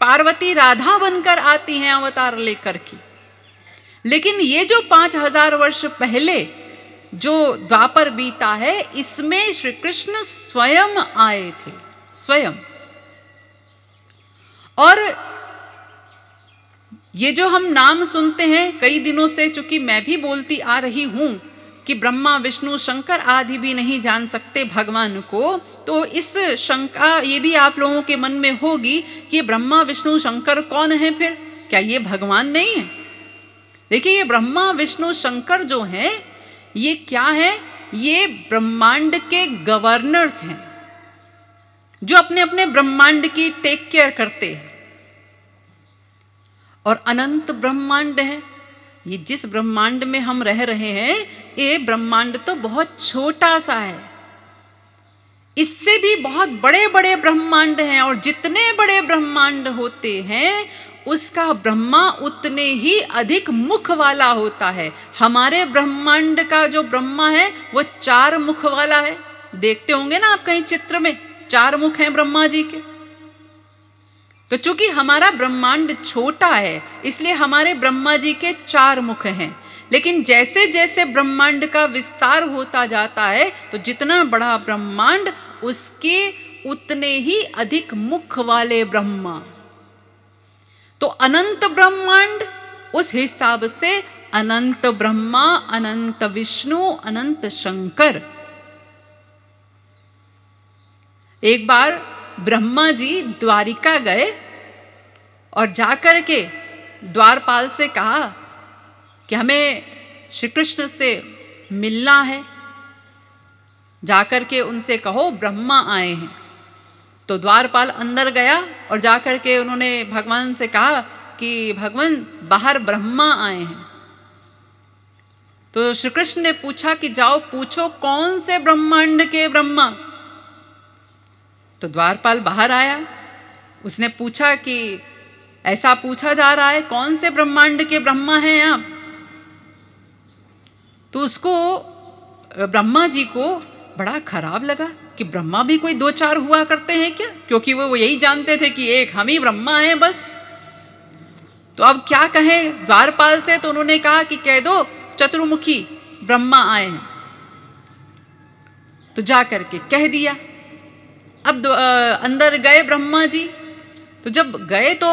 पार्वती राधा बनकर आती हैं अवतार लेकर के। लेकिन ये जो 5000 वर्ष पहले जो द्वापर बीता है, इसमें श्री कृष्ण स्वयं आए थे, स्वयं। और ये जो हम नाम सुनते हैं कई दिनों से, चूंकि मैं भी बोलती आ रही हूं कि ब्रह्मा विष्णु शंकर आदि भी नहीं जान सकते भगवान को, तो इस शंका ये भी आप लोगों के मन में होगी कि ब्रह्मा विष्णु शंकर कौन है, फिर क्या ये भगवान नहीं है? देखिए, ये ब्रह्मा विष्णु शंकर जो हैं, ये क्या है? ये ब्रह्मांड के गवर्नर्स हैं, जो अपने अपने ब्रह्मांड की टेक केयर करते हैं। और अनंत ब्रह्मांड है, ये जिस ब्रह्मांड में हम रह रहे हैं, ये ब्रह्मांड तो बहुत छोटा सा है, इससे भी बहुत बड़े बड़े ब्रह्मांड हैं। और जितने बड़े ब्रह्मांड होते हैं, उसका ब्रह्मा उतने ही अधिक मुख वाला होता है। हमारे ब्रह्मांड का जो ब्रह्मा है वो 4 मुख वाला है। देखते होंगे ना आप कहीं चित्र में, 4 मुख हैं ब्रह्मा जी के। तो चूंकि हमारा ब्रह्मांड छोटा है, इसलिए हमारे ब्रह्मा जी के 4 मुख हैं। लेकिन जैसे जैसे ब्रह्मांड का विस्तार होता जाता है, तो जितना बड़ा ब्रह्मांड, उसके उतने ही अधिक मुख वाले ब्रह्मा। तो अनंत ब्रह्मांड, उस हिसाब से अनंत ब्रह्मा, अनंत विष्णु, अनंत शंकर। एक बार ब्रह्मा जी द्वारिका गए और जाकर के द्वारपाल से कहा कि हमें श्री कृष्ण से मिलना है, जाकर के उनसे कहो ब्रह्मा आए हैं। तो द्वारपाल अंदर गया और जाकर के उन्होंने भगवान से कहा कि भगवान, बाहर ब्रह्मा आए हैं। तो श्री कृष्ण ने पूछा कि जाओ पूछो कौन से ब्रह्मांड के ब्रह्मा। तो द्वारपाल बाहर आया, उसने पूछा कि ऐसा पूछा जा रहा है, कौन से ब्रह्मांड के ब्रह्मा हैं आप? तो उसको, ब्रह्मा जी को बड़ा खराब लगा कि ब्रह्मा भी कोई 2-4 हुआ करते हैं क्या? क्योंकि वो यही जानते थे कि एक हम ही ब्रह्मा हैं बस। तो अब क्या कहें द्वारपाल से? तो उन्होंने कहा कि कह दो चतुर्मुखी ब्रह्मा आए हैं। तो जा करके कह दिया। अब अंदर गए ब्रह्मा जी। तो जब गए तो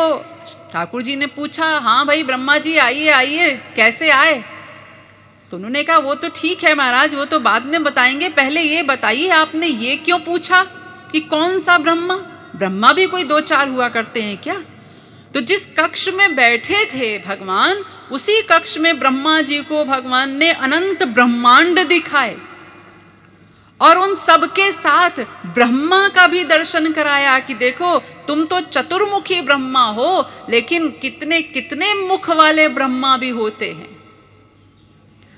ठाकुर जी ने पूछा, हाँ भाई ब्रह्मा जी आइए आइए, कैसे आए? तो उन्होंने कहा वो तो ठीक है महाराज, वो तो बाद में बताएंगे, पहले ये बताइए आपने ये क्यों पूछा कि कौन सा ब्रह्मा? ब्रह्मा भी कोई 2-4 हुआ करते हैं क्या? तो जिस कक्ष में बैठे थे भगवान, उसी कक्ष में ब्रह्मा जी को भगवान ने अनंत ब्रह्मांड दिखाए और उन सबके साथ ब्रह्मा का भी दर्शन कराया कि देखो तुम तो चतुर्मुखी ब्रह्मा हो, लेकिन कितने कितने मुख वाले ब्रह्मा भी होते हैं।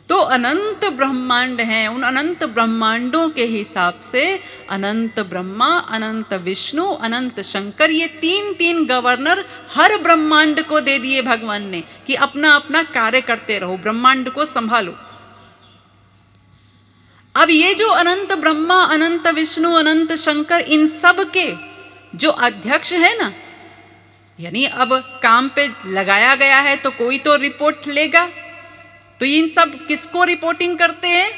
तो अनंत ब्रह्मांड हैं, उन अनंत ब्रह्मांडों के हिसाब से अनंत ब्रह्मा, अनंत विष्णु, अनंत शंकर, ये 3-3 गवर्नर हर ब्रह्मांड को दे दिए भगवान ने कि अपना अपना कार्य करते रहो, ब्रह्मांड को संभालो। अब ये जो अनंत ब्रह्मा, अनंत विष्णु, अनंत शंकर, इन सब के जो अध्यक्ष है ना, यानी अब काम पे लगाया गया है तो कोई तो रिपोर्ट लेगा। तो इन सब किसको रिपोर्टिंग करते हैं?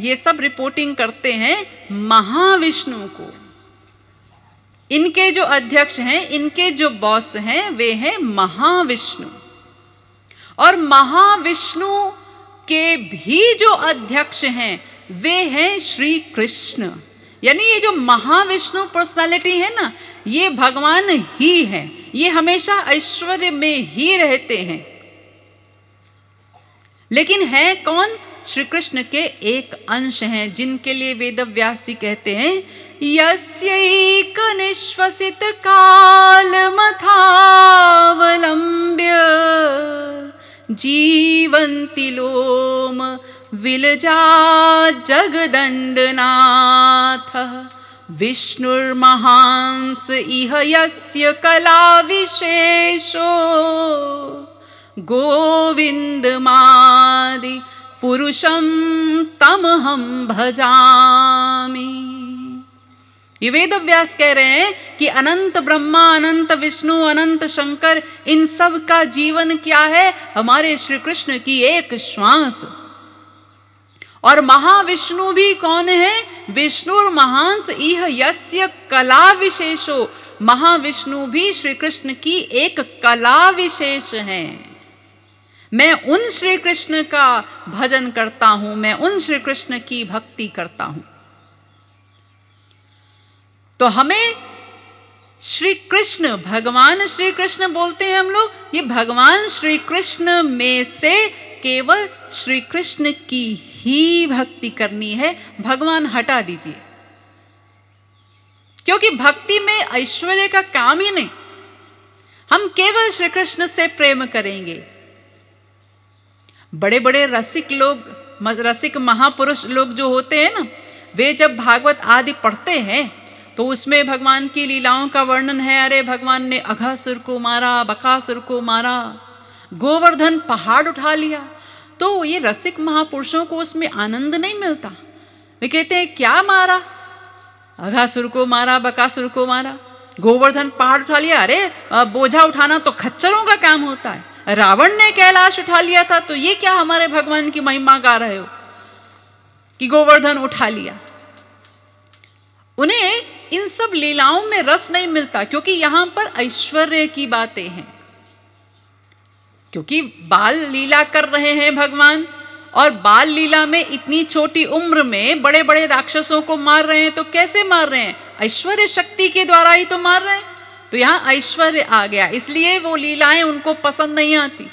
ये सब रिपोर्टिंग करते हैं महाविष्णु को। इनके जो अध्यक्ष हैं, इनके जो बॉस हैं, वे हैं महाविष्णु। और महाविष्णु के भी जो अध्यक्ष हैं वे हैं श्री कृष्ण। यानी ये जो महाविष्णु पर्सनालिटी है ना, ये भगवान ही है, ये हमेशा ऐश्वर्य में ही रहते हैं। लेकिन है कौन? श्री कृष्ण के एक अंश हैं, जिनके लिए वेदव्यास जी कहते हैं यस्यैक निश्वसित कालमथावलंब्य जीवन्ति लोम विलजा जगदण्डनाथ विष्णुर्महांस इह यस्य कला विशेषो गोविंदमादि पुरुषं तमहं भजामि। ये वेद व्यास कह रहे हैं कि अनंत ब्रह्मा, अनंत विष्णु, अनंत शंकर, इन सब का जीवन क्या है? हमारे श्री कृष्ण की एक श्वास। और महाविष्णु भी कौन है? विष्णुर महांस इह यस्य कला विशेषो। महाविष्णु भी श्री कृष्ण की एक कला विशेष है। मैं उन श्री कृष्ण का भजन करता हूं, मैं उन श्री कृष्ण की भक्ति करता हूं। तो हमें श्री कृष्ण, भगवान श्री कृष्ण बोलते हैं हम लोग, ये भगवान श्री कृष्ण में से केवल श्री कृष्ण की ही भक्ति करनी है। भगवान हटा दीजिए, क्योंकि भक्ति में ऐश्वर्य का काम ही नहीं। हम केवल श्री कृष्ण से प्रेम करेंगे। बड़े बड़े रसिक लोग, रसिक महापुरुष लोग जो होते हैं ना, वे जब भागवत आदि पढ़ते हैं तो उसमें भगवान की लीलाओं का वर्णन है। अरे भगवान ने अघासुर को मारा, बकासुर को मारा, गोवर्धन पहाड़ उठा लिया। तो ये रसिक महापुरुषों को उसमें आनंद नहीं मिलता। वे कहते हैं क्या मारा? अघासुर को मारा, बकासुर को मारा, गोवर्धन पहाड़ उठा लिया। अरे बोझा उठाना तो खच्चरों का काम होता है। रावण ने कैलाश उठा लिया था, तो ये क्या हमारे भगवान की महिमा गा रहे हो कि गोवर्धन उठा लिया? उन्हें इन सब लीलाओं में रस नहीं मिलता, क्योंकि यहां पर ऐश्वर्य की बातें हैं। क्योंकि बाल लीला कर रहे हैं भगवान, और बाल लीला में इतनी छोटी उम्र में बड़े बड़े राक्षसों को मार रहे हैं। तो कैसे मार रहे हैं? ऐश्वर्य शक्ति के द्वारा ही तो मार रहे हैं। तो यहां ऐश्वर्य आ गया, इसलिए वो लीलाएं उनको पसंद नहीं आती।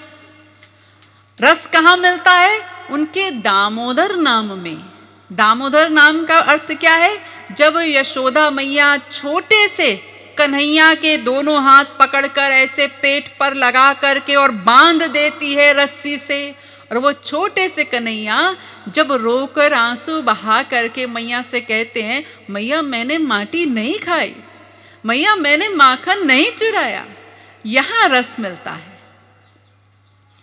रस कहां मिलता है? उनके दामोदर नाम में। दामोदर नाम का अर्थ क्या है? जब यशोदा मैया छोटे से कन्हैया के दोनों हाथ पकड़कर ऐसे पेट पर लगा करके और बांध देती है रस्सी से, और वो छोटे से कन्हैया जब रोकर आंसू बहा करके मैया से कहते हैं, मैया मैंने माटी नहीं खाई, मैया मैंने माखन नहीं चुराया, यहां रस मिलता है।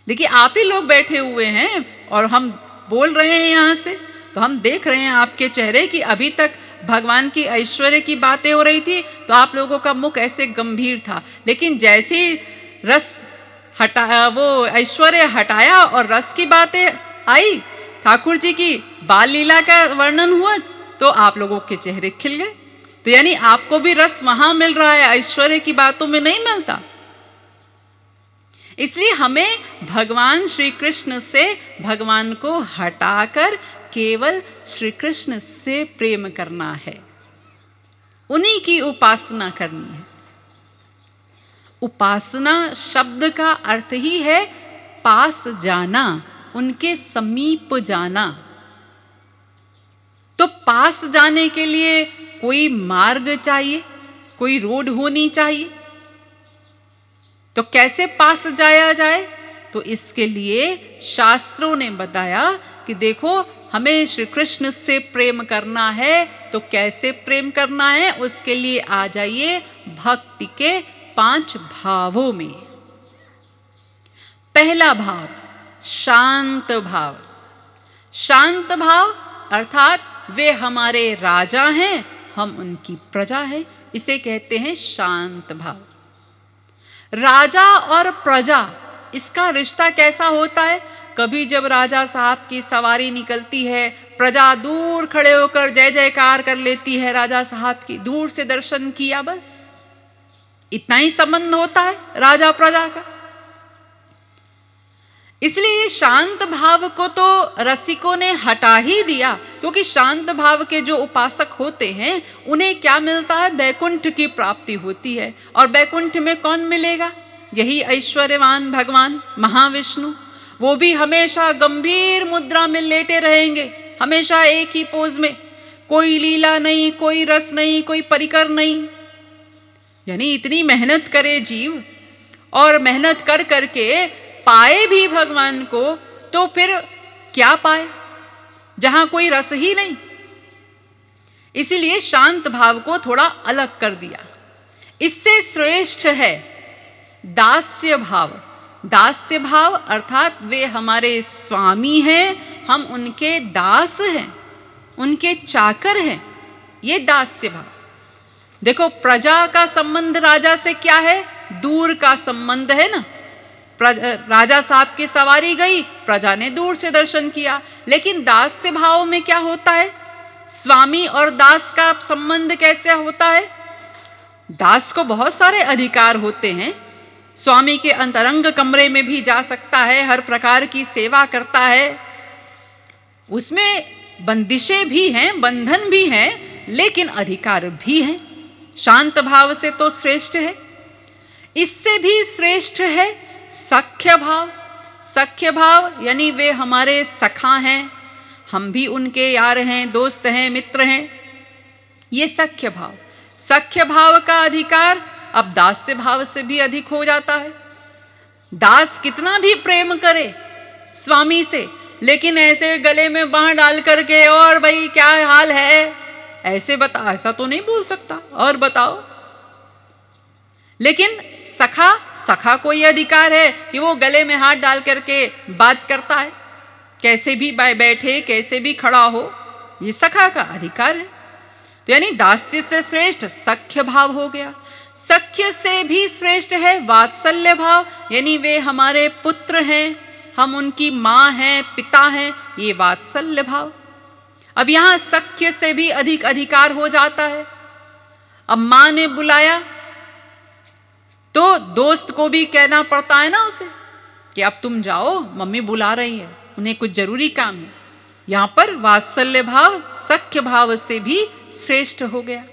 देखिए आप ही लोग बैठे हुए हैं और हम बोल रहे हैं यहां से, तो हम देख रहे हैं आपके चेहरे कि अभी तक भगवान की ऐश्वर्य की बातें हो रही थी तो आप लोगों का मुख ऐसे गंभीर था, लेकिन जैसे ही रस हटाया, वो ऐश्वर्य हटाया और रस की बातें आई, ठाकुर जी की बाल लीला का वर्णन हुआ, तो आप लोगों के चेहरे खिल गए। तो यानी आपको भी रस वहां मिल रहा है, ऐश्वर्य की बातों में नहीं मिलता। इसलिए हमें भगवान श्री कृष्ण से भगवान को हटाकर केवल श्री कृष्ण से प्रेम करना है, उन्हीं की उपासना करनी है। उपासना शब्द का अर्थ ही है पास जाना, उनके समीप जाना। तो पास जाने के लिए कोई मार्ग चाहिए, कोई रोड होनी चाहिए। तो कैसे पास जाया जाए? तो इसके लिए शास्त्रों ने बताया कि देखो हमें श्री कृष्ण से प्रेम करना है, तो कैसे प्रेम करना है उसके लिए आ जाइए भक्ति के 5 भावों में। पहला भाव शांत भाव। शांत भाव अर्थात वे हमारे राजा हैं, हम उनकी प्रजा हैं, इसे कहते हैं शांत भाव। राजा और प्रजा, इसका रिश्ता कैसा होता है? कभी जब राजा साहब की सवारी निकलती है, प्रजा दूर खड़े होकर जय जयकार कर लेती है राजा साहब की, दूर से दर्शन किया, बस इतना ही संबंध होता है राजा प्रजा का। इसलिए शांत भाव को तो रसिकों ने हटा ही दिया, क्योंकि शांत भाव के जो उपासक होते हैं उन्हें क्या मिलता है? बैकुंठ की प्राप्ति होती है। और बैकुंठ में कौन मिलेगा? यही ऐश्वर्यवान भगवान महाविष्णु। वो भी हमेशा गंभीर मुद्रा में लेटे रहेंगे, हमेशा एक ही पोज में, कोई लीला नहीं, कोई रस नहीं, कोई परिकर नहीं। यानी इतनी मेहनत करे जीव, और मेहनत कर करके पाए भी भगवान को, तो फिर क्या पाए जहां कोई रस ही नहीं। इसीलिए शांत भाव को थोड़ा अलग कर दिया। इससे श्रेष्ठ है दास्य भाव। दास्य भाव अर्थात वे हमारे स्वामी हैं, हम उनके दास हैं, उनके चाकर हैं, ये दास्य भाव। देखो प्रजा का संबंध राजा से क्या है? दूर का संबंध है ना। राजा साहब की सवारी गई, प्रजा ने दूर से दर्शन किया। लेकिन दास्य भाव में क्या होता है? स्वामी और दास का संबंध कैसे होता है? दास को बहुत सारे अधिकार होते हैं, स्वामी के अंतरंग कमरे में भी जा सकता है, हर प्रकार की सेवा करता है, उसमें बंदिशें भी हैं, बंधन भी हैं, लेकिन अधिकार भी हैं। शांत भाव से तो श्रेष्ठ है। इससे भी श्रेष्ठ है सख्य भाव। सख्य भाव यानी वे हमारे सखा हैं, हम भी उनके यार हैं, दोस्त हैं, मित्र हैं, ये सख्य भाव। सख्य भाव का अधिकार अब दास्य भाव से भी अधिक हो जाता है। दास कितना भी प्रेम करे स्वामी से, लेकिन ऐसे गले में बांह डाल करके और भाई क्या हाल है ऐसे बता, ऐसा तो नहीं बोल सकता, और बताओ। लेकिन सखा को यह अधिकार है कि वो गले में हाथ डाल करके बात करता है, कैसे भी बैठे कैसे भी खड़ा हो, ये सखा का अधिकार है। तो यानी दास्य से श्रेष्ठ सख्य भाव हो गया। सख्य से भी श्रेष्ठ है वात्सल्य भाव, यानी वे हमारे पुत्र हैं, हम उनकी माँ हैं, पिता हैं, ये वात्सल्य भाव। अब यहाँ सख्य से भी अधिक अधिकार हो जाता है। अब माँ ने बुलाया तो दोस्त को भी कहना पड़ता है ना उसे कि अब तुम जाओ, मम्मी बुला रही है, उन्हें कुछ जरूरी काम है। यहाँ पर वात्सल्य भाव सख्य भाव से भी श्रेष्ठ हो गया।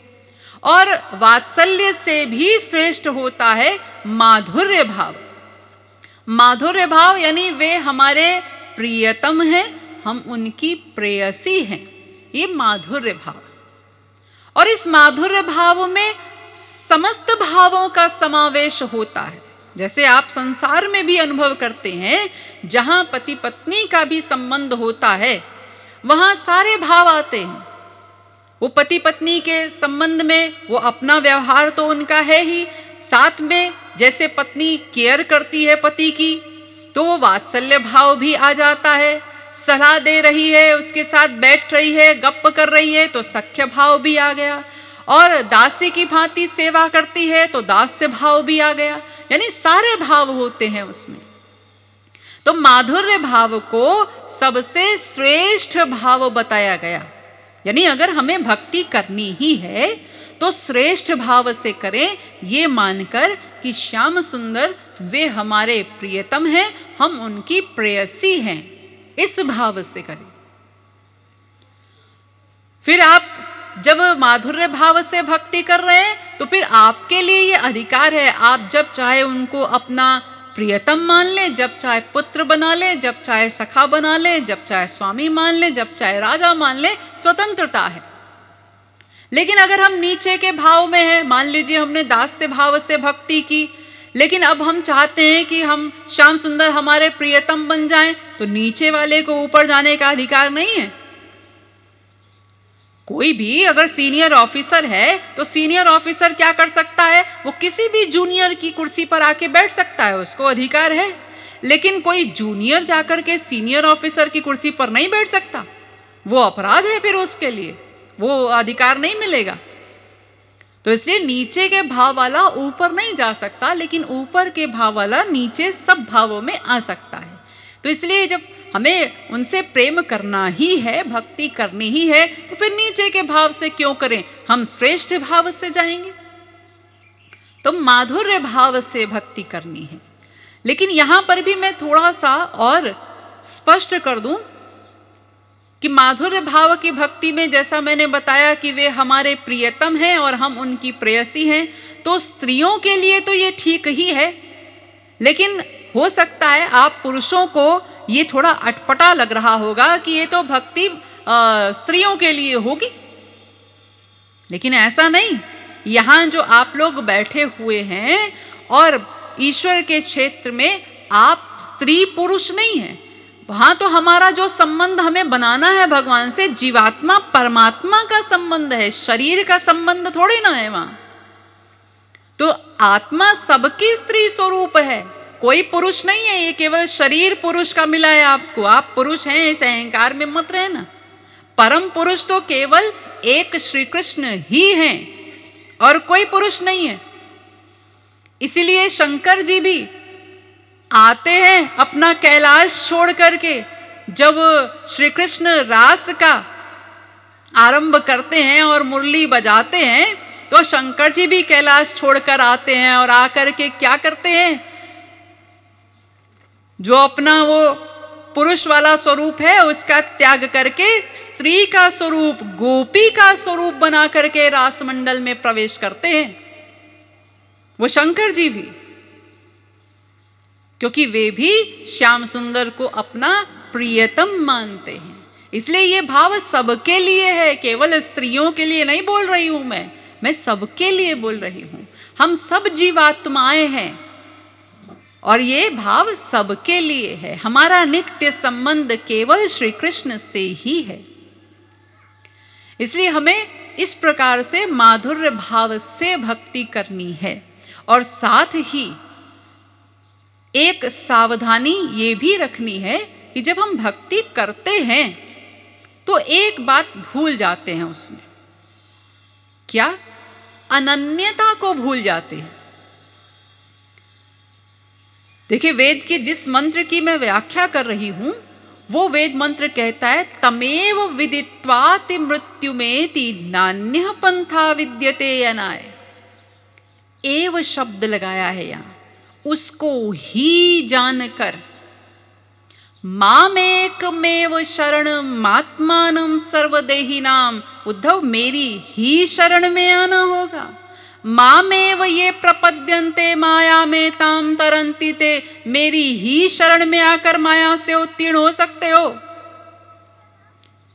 और वात्सल्य से भी श्रेष्ठ होता है माधुर्य भाव। माधुर्य भाव यानी वे हमारे प्रियतम हैं, हम उनकी प्रेयसी हैं, ये माधुर्य भाव। और इस माधुर्य भाव में समस्त भावों का समावेश होता है। जैसे आप संसार में भी अनुभव करते हैं, जहां पति पत्नी का भी संबंध होता है वहां सारे भाव आते हैं। वो पति पत्नी के संबंध में वो अपना व्यवहार तो उनका है ही, साथ में जैसे पत्नी केयर करती है पति की तो वो वात्सल्य भाव भी आ जाता है। सलाह दे रही है, उसके साथ बैठ रही है, गप्प कर रही है तो सख्य भाव भी आ गया। और दासी की भांति सेवा करती है तो दास्य भाव भी आ गया। यानी सारे भाव होते हैं उसमें। तो माधुर्य भाव को सबसे श्रेष्ठ भाव बताया गया। यानी अगर हमें भक्ति करनी ही है तो श्रेष्ठ भाव से करें, ये मानकर कि श्याम सुंदर वे हमारे प्रियतम हैं, हम उनकी प्रेयसी हैं, इस भाव से करें। फिर आप जब माधुर्य भाव से भक्ति कर रहे हैं तो फिर आपके लिए ये अधिकार है, आप जब चाहे उनको अपना प्रियतम मान लें, जब चाहे पुत्र बना लें, जब चाहे सखा बना लें, जब चाहे स्वामी मान लें, जब चाहे राजा मान लें, स्वतंत्रता है। लेकिन अगर हम नीचे के भाव में हैं, मान लीजिए हमने दास्य भाव से भक्ति की, लेकिन अब हम चाहते हैं कि हम श्याम सुंदर हमारे प्रियतम बन जाएं, तो नीचे वाले को ऊपर जाने का अधिकार नहीं है। कोई भी अगर सीनियर ऑफिसर है तो सीनियर ऑफिसर क्या कर सकता है? वो किसी भी जूनियर की कुर्सी पर आके बैठ सकता है, उसको अधिकार है। लेकिन कोई जूनियर जाकर के सीनियर ऑफिसर की कुर्सी पर नहीं बैठ सकता, वो अपराध है, फिर उसके लिए वो अधिकार नहीं मिलेगा। तो इसलिए नीचे के भाव वाला ऊपर नहीं जा सकता, लेकिन ऊपर के भाव वाला नीचे सब भावों में आ सकता है। तो इसलिए जब हमें उनसे प्रेम करना ही है, भक्ति करनी ही है, तो फिर नीचे के भाव से क्यों करें, हम श्रेष्ठ भाव से जाएंगे। तो माधुर्य भाव से भक्ति करनी है। लेकिन यहां पर भी मैं थोड़ा सा और स्पष्ट कर दूं कि माधुर्य भाव की भक्ति में जैसा मैंने बताया कि वे हमारे प्रियतम हैं और हम उनकी प्रेयसी हैं, तो स्त्रियों के लिए तो ये ठीक ही है। लेकिन हो सकता है आप पुरुषों को ये थोड़ा अटपटा लग रहा होगा कि ये तो भक्ति स्त्रियों के लिए होगी, लेकिन ऐसा नहीं। यहाँ जो आप लोग बैठे हुए हैं और ईश्वर के क्षेत्र में आप स्त्री पुरुष नहीं हैं, वहाँ तो हमारा जो संबंध हमें बनाना है भगवान से, जीवात्मा परमात्मा का संबंध है, शरीर का संबंध थोड़ी ना है वहाँ। तो आत्मा सबकी स्त्री स्वरूप है, कोई पुरुष नहीं है, ये केवल शरीर पुरुष का मिला है आपको। आप पुरुष हैं इस अहंकार में मत रहना। परम पुरुष तो केवल एक श्री कृष्ण ही हैं और कोई पुरुष नहीं है। इसीलिए शंकर जी भी आते हैं अपना कैलाश छोड़ करके। जब श्री कृष्ण रास का आरंभ करते हैं और मुरली बजाते हैं तो शंकर जी भी कैलाश छोड़कर आते हैं और आकर के क्या करते हैं, जो अपना वो पुरुष वाला स्वरूप है उसका त्याग करके स्त्री का स्वरूप, गोपी का स्वरूप बना करके रास मंडल में प्रवेश करते हैं। वो शंकर जी भी, क्योंकि वे भी श्याम सुंदर को अपना प्रियतम मानते हैं। इसलिए ये भाव सबके लिए है, केवल स्त्रियों के लिए नहीं बोल रही हूं मैं सबके लिए बोल रही हूं। हम सब जीवात्माएं हैं और ये भाव सबके लिए है। हमारा नित्य संबंध केवल श्री कृष्ण से ही है। इसलिए हमें इस प्रकार से माधुर्य भाव से भक्ति करनी है। और साथ ही एक सावधानी ये भी रखनी है कि जब हम भक्ति करते हैं तो एक बात भूल जाते हैं उसमें। क्या? अनन्यता को भूल जाते हैं। देखिए, वेद के जिस मंत्र की मैं व्याख्या कर रही हूं वो वेद मंत्र कहता है तमेव विदित्वाति मृत्युमेति नान्यः पंथा विद्यते अनाय। एव शब्द लगाया है यहां, उसको ही जानकर मामेकमेव शरणमात्मानं सर्वदेहिनाम। उद्धव, मेरी ही शरण में आना होगा। मामेव ये प्रपद्यन्ते माया में ताम तरंती ते। मेरी ही शरण में आकर माया से उत्तीर्ण हो सकते हो।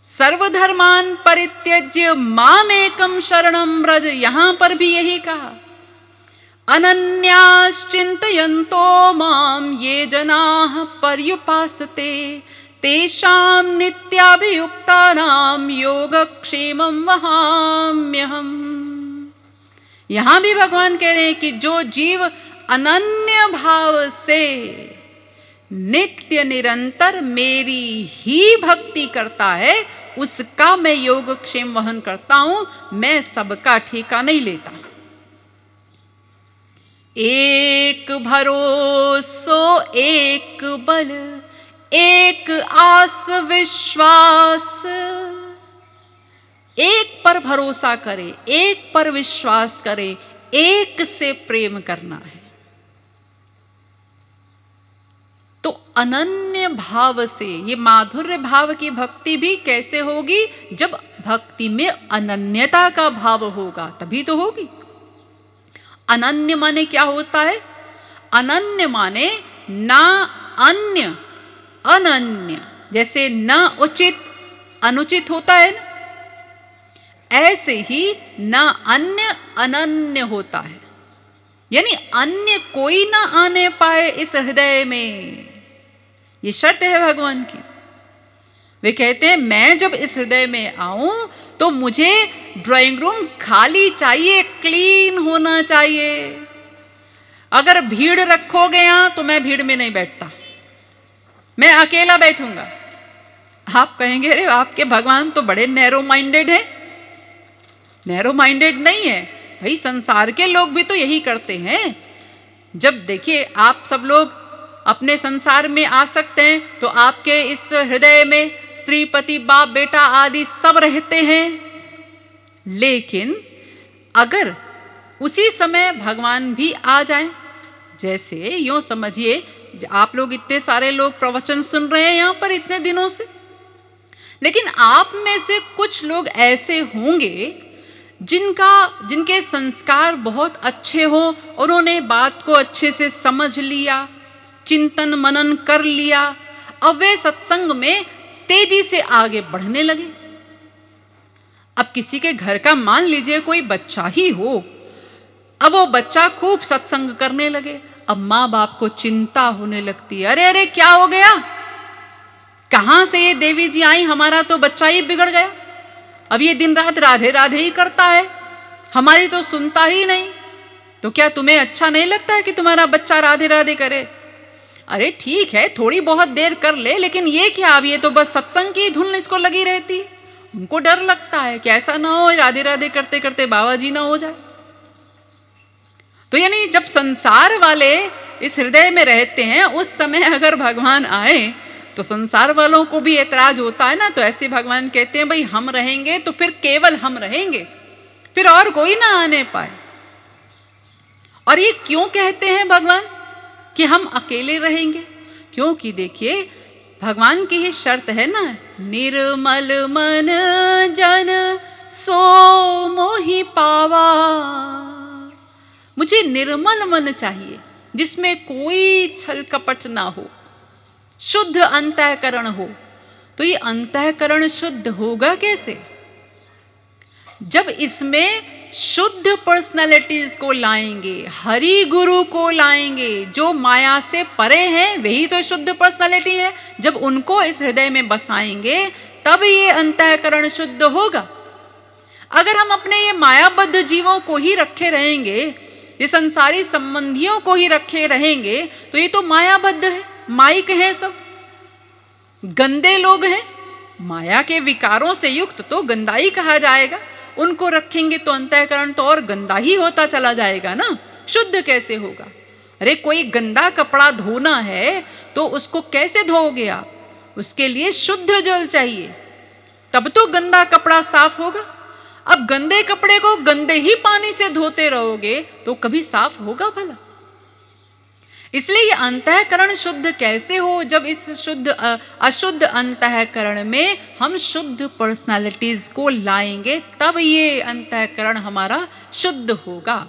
सर्वधर्मान परित्यज्य मामेकम शरणम व्रज। यहां पर भी यही कहा, अनन्याश्चिन्तयन्तो माम ये जनाः पर्युपासते तेषां नित्याभियुक्तानां योगक्षेमं वहाम्यहम्। यहां भी भगवान कह रहे हैं कि जो जीव अनन्य भाव से नित्य निरंतर मेरी ही भक्ति करता है उसका मैं योगक्षेम वहन करता हूं। मैं सबका ठेका नहीं लेता। एक भरोसो एक बल एक आस विश्वास। एक पर भरोसा करे, एक पर विश्वास करे, एक से प्रेम करना है। तो अनन्य भाव से, ये माधुर्य भाव की भक्ति भी कैसे होगी? जब भक्ति में अनन्यता का भाव होगा तभी तो होगी। अनन्य माने क्या होता है? अनन्य माने ना अन्य अनन्य। जैसे न उचित अनुचित होता है ना, ऐसे ही न अन्य अनन्य होता है। यानी अन्य कोई ना आने पाए इस हृदय में, ये शर्त है भगवान की। वे कहते हैं मैं जब इस हृदय में आऊं तो मुझे ड्राइंग रूम खाली चाहिए, क्लीन होना चाहिए। अगर भीड़ रखोगे यहां तो मैं भीड़ में नहीं बैठता, मैं अकेला बैठूंगा। आप कहेंगे अरे आपके भगवान तो बड़े नैरो माइंडेड हैं। नैरो माइंडेड नहीं है भाई, संसार के लोग भी तो यही करते हैं। जब देखिए आप सब लोग अपने संसार में आ सकते हैं तो आपके इस हृदय में स्त्री पति बाप बेटा आदि सब रहते हैं। लेकिन अगर उसी समय भगवान भी आ जाए, जैसे यूं समझिए आप लोग इतने सारे लोग प्रवचन सुन रहे हैं यहाँ पर इतने दिनों से, लेकिन आप में से कुछ लोग ऐसे होंगे जिनके संस्कार बहुत अच्छे हो, उन्होंने बात को अच्छे से समझ लिया, चिंतन मनन कर लिया, अब वे सत्संग में तेजी से आगे बढ़ने लगे। अब किसी के घर का मान लीजिए कोई बच्चा ही हो, अब वो बच्चा खूब सत्संग करने लगे, अब माँ बाप को चिंता होने लगती है, अरे अरे क्या हो गया, कहां से ये देवी जी आई, हमारा तो बच्चा ही बिगड़ गया। अब ये दिन रात राधे राधे ही करता है, हमारी तो सुनता ही नहीं। तो क्या तुम्हें अच्छा नहीं लगता है कि तुम्हारा बच्चा राधे राधे करे? अरे ठीक है, थोड़ी बहुत देर कर ले, लेकिन ये क्या, अब ये तो बस सत्संग की धुन इसको लगी रहती है। उनको डर लगता है कि ऐसा ना हो राधे राधे करते करते बाबा जी ना हो जाए। तो यानी जब संसार वाले इस हृदय में रहते हैं, उस समय अगर भगवान आए तो संसार वालों को भी ऐतराज होता है ना। तो ऐसे भगवान कहते हैं भाई हम रहेंगे तो फिर केवल हम रहेंगे, फिर और कोई ना आने पाए। और ये क्यों कहते हैं भगवान कि हम अकेले रहेंगे? क्योंकि देखिए भगवान की ही शर्त है ना, निर्मल मन जन सो मोहि पावा। मुझे निर्मल मन चाहिए जिसमें कोई छल कपट ना हो, शुद्ध अंतःकरण हो। तो ये अंतःकरण शुद्ध होगा कैसे? जब इसमें शुद्ध पर्सनालिटीज को लाएंगे, हरि गुरु को लाएंगे, जो माया से परे हैं, वही तो शुद्ध पर्सनालिटी है। जब उनको इस हृदय में बसाएंगे तब ये अंतःकरण शुद्ध होगा। अगर हम अपने ये मायाबद्ध जीवों को ही रखे रहेंगे, ये संसारी संबंधियों को ही रखे रहेंगे, तो ये तो मायाबद्ध है, माइक है, सब गंदे लोग हैं, माया के विकारों से युक्त, तो गंदाई कहा जाएगा। उनको रखेंगे तो अंतःकरण तो और गंदा ही होता चला जाएगा ना, शुद्ध कैसे होगा? अरे कोई गंदा कपड़ा धोना है तो उसको कैसे धोओगे आप? उसके लिए शुद्ध जल चाहिए, तब तो गंदा कपड़ा साफ होगा। अब गंदे कपड़े को गंदे ही पानी से धोते रहोगे तो कभी साफ होगा भला? इसलिए ये अंतःकरण शुद्ध कैसे हो? जब इस शुद्ध अशुद्ध अंतःकरण में हम शुद्ध पर्सनालिटीज को लाएंगे तब ये अंतःकरण हमारा शुद्ध होगा।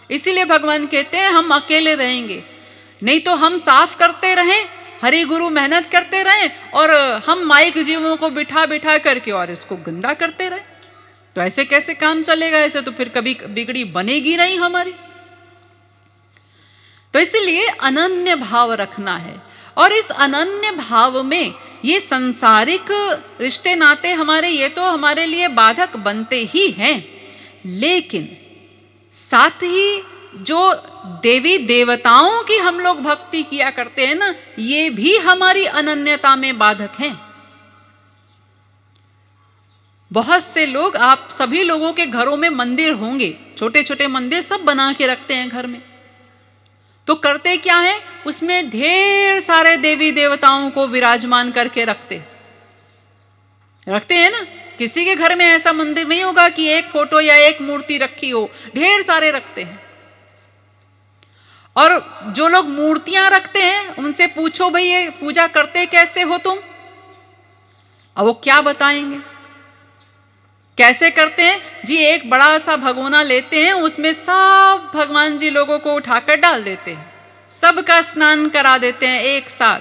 इसीलिए भगवान कहते हैं हम अकेले रहेंगे, नहीं तो हम साफ करते रहें, हरि गुरु मेहनत करते रहें, और हम माइक जीवों को बिठा बिठा करके और इसको गंदा करते रहें, तो ऐसे कैसे काम चलेगा? ऐसे तो फिर कभी बिगड़ी बनेगी नहीं हमारी। तो इसलिए अनन्य भाव रखना है, और इस अनन्य भाव में ये सांसारिक रिश्ते नाते हमारे, ये तो हमारे लिए बाधक बनते ही हैं, लेकिन साथ ही जो देवी देवताओं की हम लोग भक्ति किया करते हैं ना, ये भी हमारी अनन्यता में बाधक हैं। बहुत से लोग, आप सभी लोगों के घरों में मंदिर होंगे, छोटे छोटे मंदिर सब बना के रखते हैं घर में। तो करते क्या है, उसमें ढेर सारे देवी देवताओं को विराजमान करके रखते हैं ना। किसी के घर में ऐसा मंदिर नहीं होगा कि एक फोटो या एक मूर्ति रखी हो, ढेर सारे रखते हैं। और जो लोग मूर्तियां रखते हैं उनसे पूछो भाई ये पूजा करते कैसे हो तुम, अब वो क्या बताएंगे कैसे करते हैं जी। एक बड़ा सा भगोना लेते हैं, उसमें सब भगवान जी लोगों को उठाकर डाल देते हैं, सबका स्नान करा देते हैं एक साथ।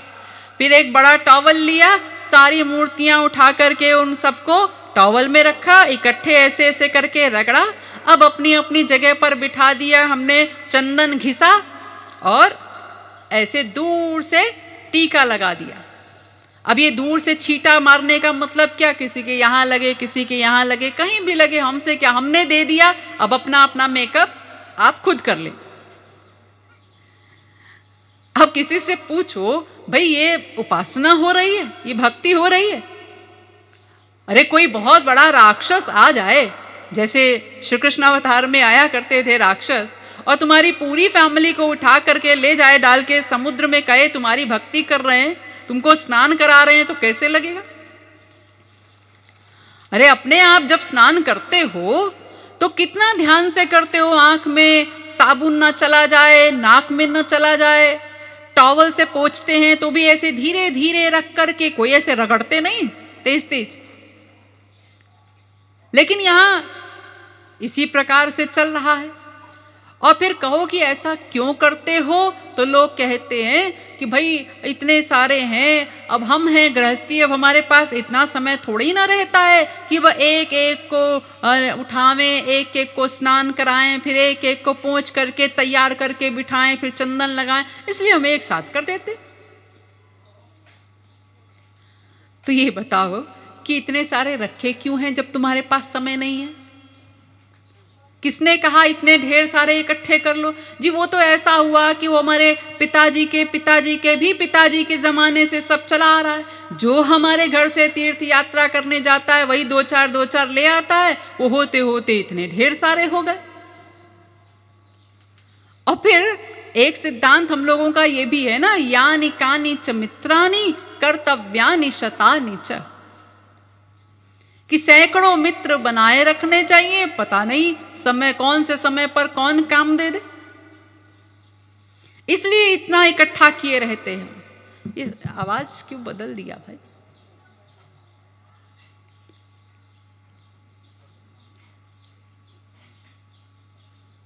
फिर एक बड़ा टॉवल लिया, सारी मूर्तियां उठा करके उन सबको टॉवल में रखा, इकट्ठे ऐसे ऐसे करके रगड़ा, अब अपनी अपनी जगह पर बिठा दिया हमने, चंदन घिसा और ऐसे दूर से टीका लगा दिया। अब ये दूर से छींटा मारने का मतलब क्या, किसी के यहाँ लगे, किसी के यहाँ लगे, कहीं भी लगे, हमसे क्या, हमने दे दिया, अब अपना अपना मेकअप आप खुद कर ले। अब किसी से पूछो भाई ये उपासना हो रही है, ये भक्ति हो रही है? अरे कोई बहुत बड़ा राक्षस आ जाए, जैसे श्री कृष्ण अवतार में आया करते थे राक्षस, और तुम्हारी पूरी फैमिली को उठा करके ले जाए डाल के समुद्र में, कहे तुम्हारी भक्ति कर रहे हैं, तुमको स्नान करा रहे हैं, तो कैसे लगेगा? अरे अपने आप जब स्नान करते हो तो कितना ध्यान से करते हो, आंख में साबुन ना चला जाए, नाक में ना चला जाए, टॉवल से पोंछते हैं तो भी ऐसे धीरे धीरे रख करके, कोई ऐसे रगड़ते नहीं तेज तेज। लेकिन यहां इसी प्रकार से चल रहा है। और फिर कहो कि ऐसा क्यों करते हो, तो लोग कहते हैं कि भाई इतने सारे हैं, अब हम हैं गृहस्थी, अब हमारे पास इतना समय थोड़ी ना रहता है कि वह एक एक को उठावें, एक एक को स्नान कराएं, फिर एक एक को पोंछ करके तैयार करके बिठाएं, फिर चंदन लगाएं, इसलिए हम एक साथ कर देते। तो ये बताओ कि इतने सारे रखे क्यों हैं जब तुम्हारे पास समय नहीं है? किसने कहा इतने ढेर सारे इकट्ठे कर लो? जी वो तो ऐसा हुआ कि वो हमारे पिताजी के भी पिताजी के ज़माने से सब चला आ रहा है। जो हमारे घर से तीर्थ यात्रा करने जाता है वही दो चार ले आता है, वो होते होते इतने ढेर सारे हो गए। और फिर एक सिद्धांत हम लोगों का ये भी है ना, यानि कानि च मित्राणि कर्तव्यानि शतानि च, कि सैकड़ों मित्र बनाए रखने चाहिए, पता नहीं समय कौन से समय पर कौन काम दे दे, इसलिए इतना इकट्ठा किए रहते हैं। ये आवाज क्यों बदल दिया भाई?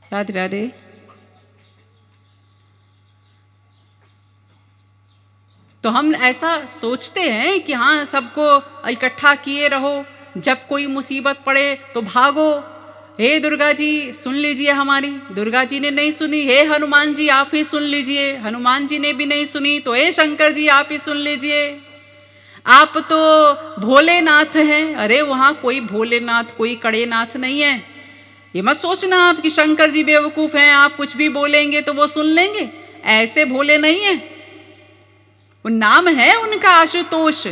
राधे राधे। तो हम ऐसा सोचते हैं कि हाँ सबको इकट्ठा किए रहो, जब कोई मुसीबत पड़े तो भागो, हे दुर्गा जी सुन लीजिए हमारी। दुर्गा जी ने नहीं सुनी, हे हनुमान जी आप ही सुन लीजिए। हनुमान जी ने भी नहीं सुनी तो हे शंकर जी आप ही सुन लीजिए। आप तो भोलेनाथ हैं। अरे वहाँ कोई भोलेनाथ कोई कड़ेनाथ नहीं है। ये मत सोचना आप कि शंकर जी बेवकूफ़ हैं, आप कुछ भी बोलेंगे तो वो सुन लेंगे, ऐसे भोले नहीं है। वो नाम है उनका आशुतोष,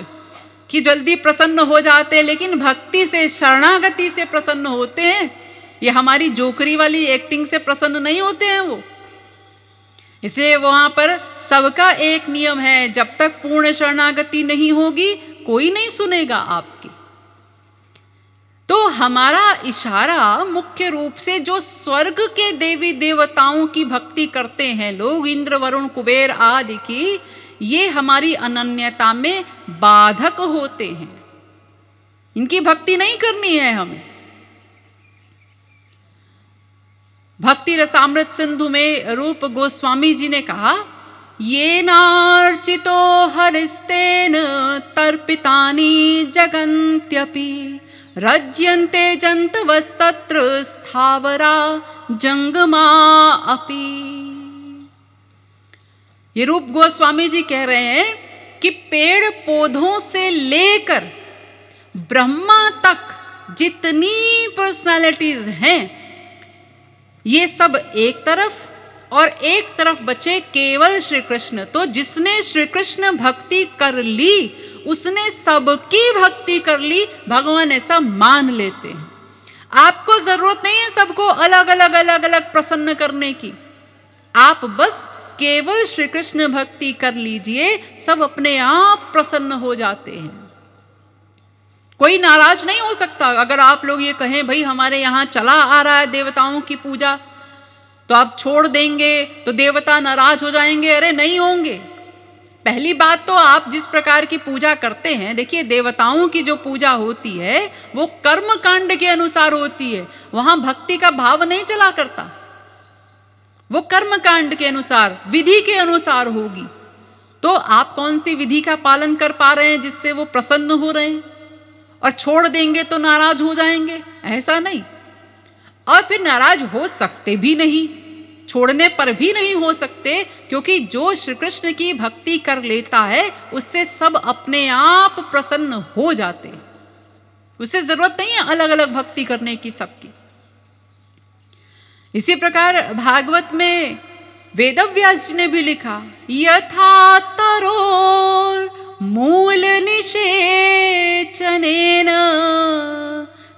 कि जल्दी प्रसन्न हो जाते, लेकिन भक्ति से शरणागति से प्रसन्न होते हैं। ये हमारी जोकरी वाली एक्टिंग से प्रसन्न नहीं होते हैं वो। इसलिए वहां पर सबका एक नियम है, जब तक पूर्ण शरणागति नहीं होगी कोई नहीं सुनेगा आपकी। तो हमारा इशारा मुख्य रूप से जो स्वर्ग के देवी देवताओं की भक्ति करते हैं लोग, इंद्र वरुण कुबेर आदि की, ये हमारी अनन्यता में बाधक होते हैं। इनकी भक्ति नहीं करनी है हमें। भक्ति रसामृत सिंधु में रूप गोस्वामी जी ने कहा, ये नार्चितो हरिस्तेन तर्पितानि जगन्त्यपि रज्यन्ते जन्तवस्तत्र स्थावरा जंगमा अपि। ये रूप गोस्वामी जी कह रहे हैं कि पेड़ पौधों से लेकर ब्रह्मा तक जितनी पर्सनालिटीज हैं, ये सब एक तरफ, और एक तरफ बचे केवल श्री कृष्ण। तो जिसने श्री कृष्ण भक्ति कर ली उसने सबकी भक्ति कर ली, भगवान ऐसा मान लेते हैं। आपको जरूरत नहीं है सबको अलग अलग प्रसन्न करने की, आप बस केवल श्री कृष्ण भक्ति कर लीजिए, सब अपने आप प्रसन्न हो जाते हैं। कोई नाराज नहीं हो सकता। अगर आप लोग ये कहें भाई हमारे यहाँ चला आ रहा है देवताओं की पूजा, तो आप छोड़ देंगे तो देवता नाराज हो जाएंगे। अरे नहीं होंगे। पहली बात तो आप जिस प्रकार की पूजा करते हैं, देखिए देवताओं की जो पूजा होती है वो कर्म कांड के अनुसार होती है, वहां भक्ति का भाव नहीं चला करता। वो कर्म कांड के अनुसार, विधि के अनुसार होगी। तो आप कौन सी विधि का पालन कर पा रहे हैं जिससे वो प्रसन्न हो रहे हैं, और छोड़ देंगे तो नाराज हो जाएंगे? ऐसा नहीं। और फिर नाराज हो सकते भी नहीं, छोड़ने पर भी नहीं हो सकते, क्योंकि जो श्री कृष्ण की भक्ति कर लेता है उससे सब अपने आप प्रसन्न हो जाते हैं। उससे जरूरत नहीं है अलग अलग भक्ति करने की सबकी। इसी प्रकार भागवत में वेदव्यास जी ने भी लिखा, यथा तरोर मूल निषेचनेन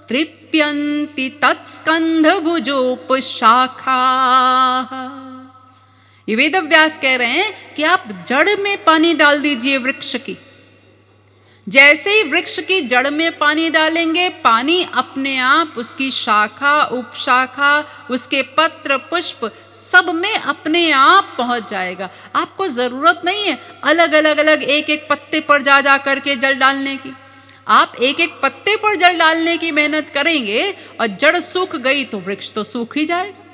तृप्यन्ति तत्स्कंध भुजोपशाखा। ये वेदव्यास कह रहे हैं कि आप जड़ में पानी डाल दीजिए वृक्ष की। जैसे ही वृक्ष की जड़ में पानी डालेंगे, पानी अपने आप उसकी शाखा, उपशाखा, उसके पत्र, पुष्प सब में अपने आप पहुंच जाएगा। आपको जरूरत नहीं है अलग अलग एक एक पत्ते पर जा जा करके जल डालने की। आप एक एक पत्ते पर जल डालने की मेहनत करेंगे और जड़ सूख गई तो वृक्ष तो सूख ही जाएगा।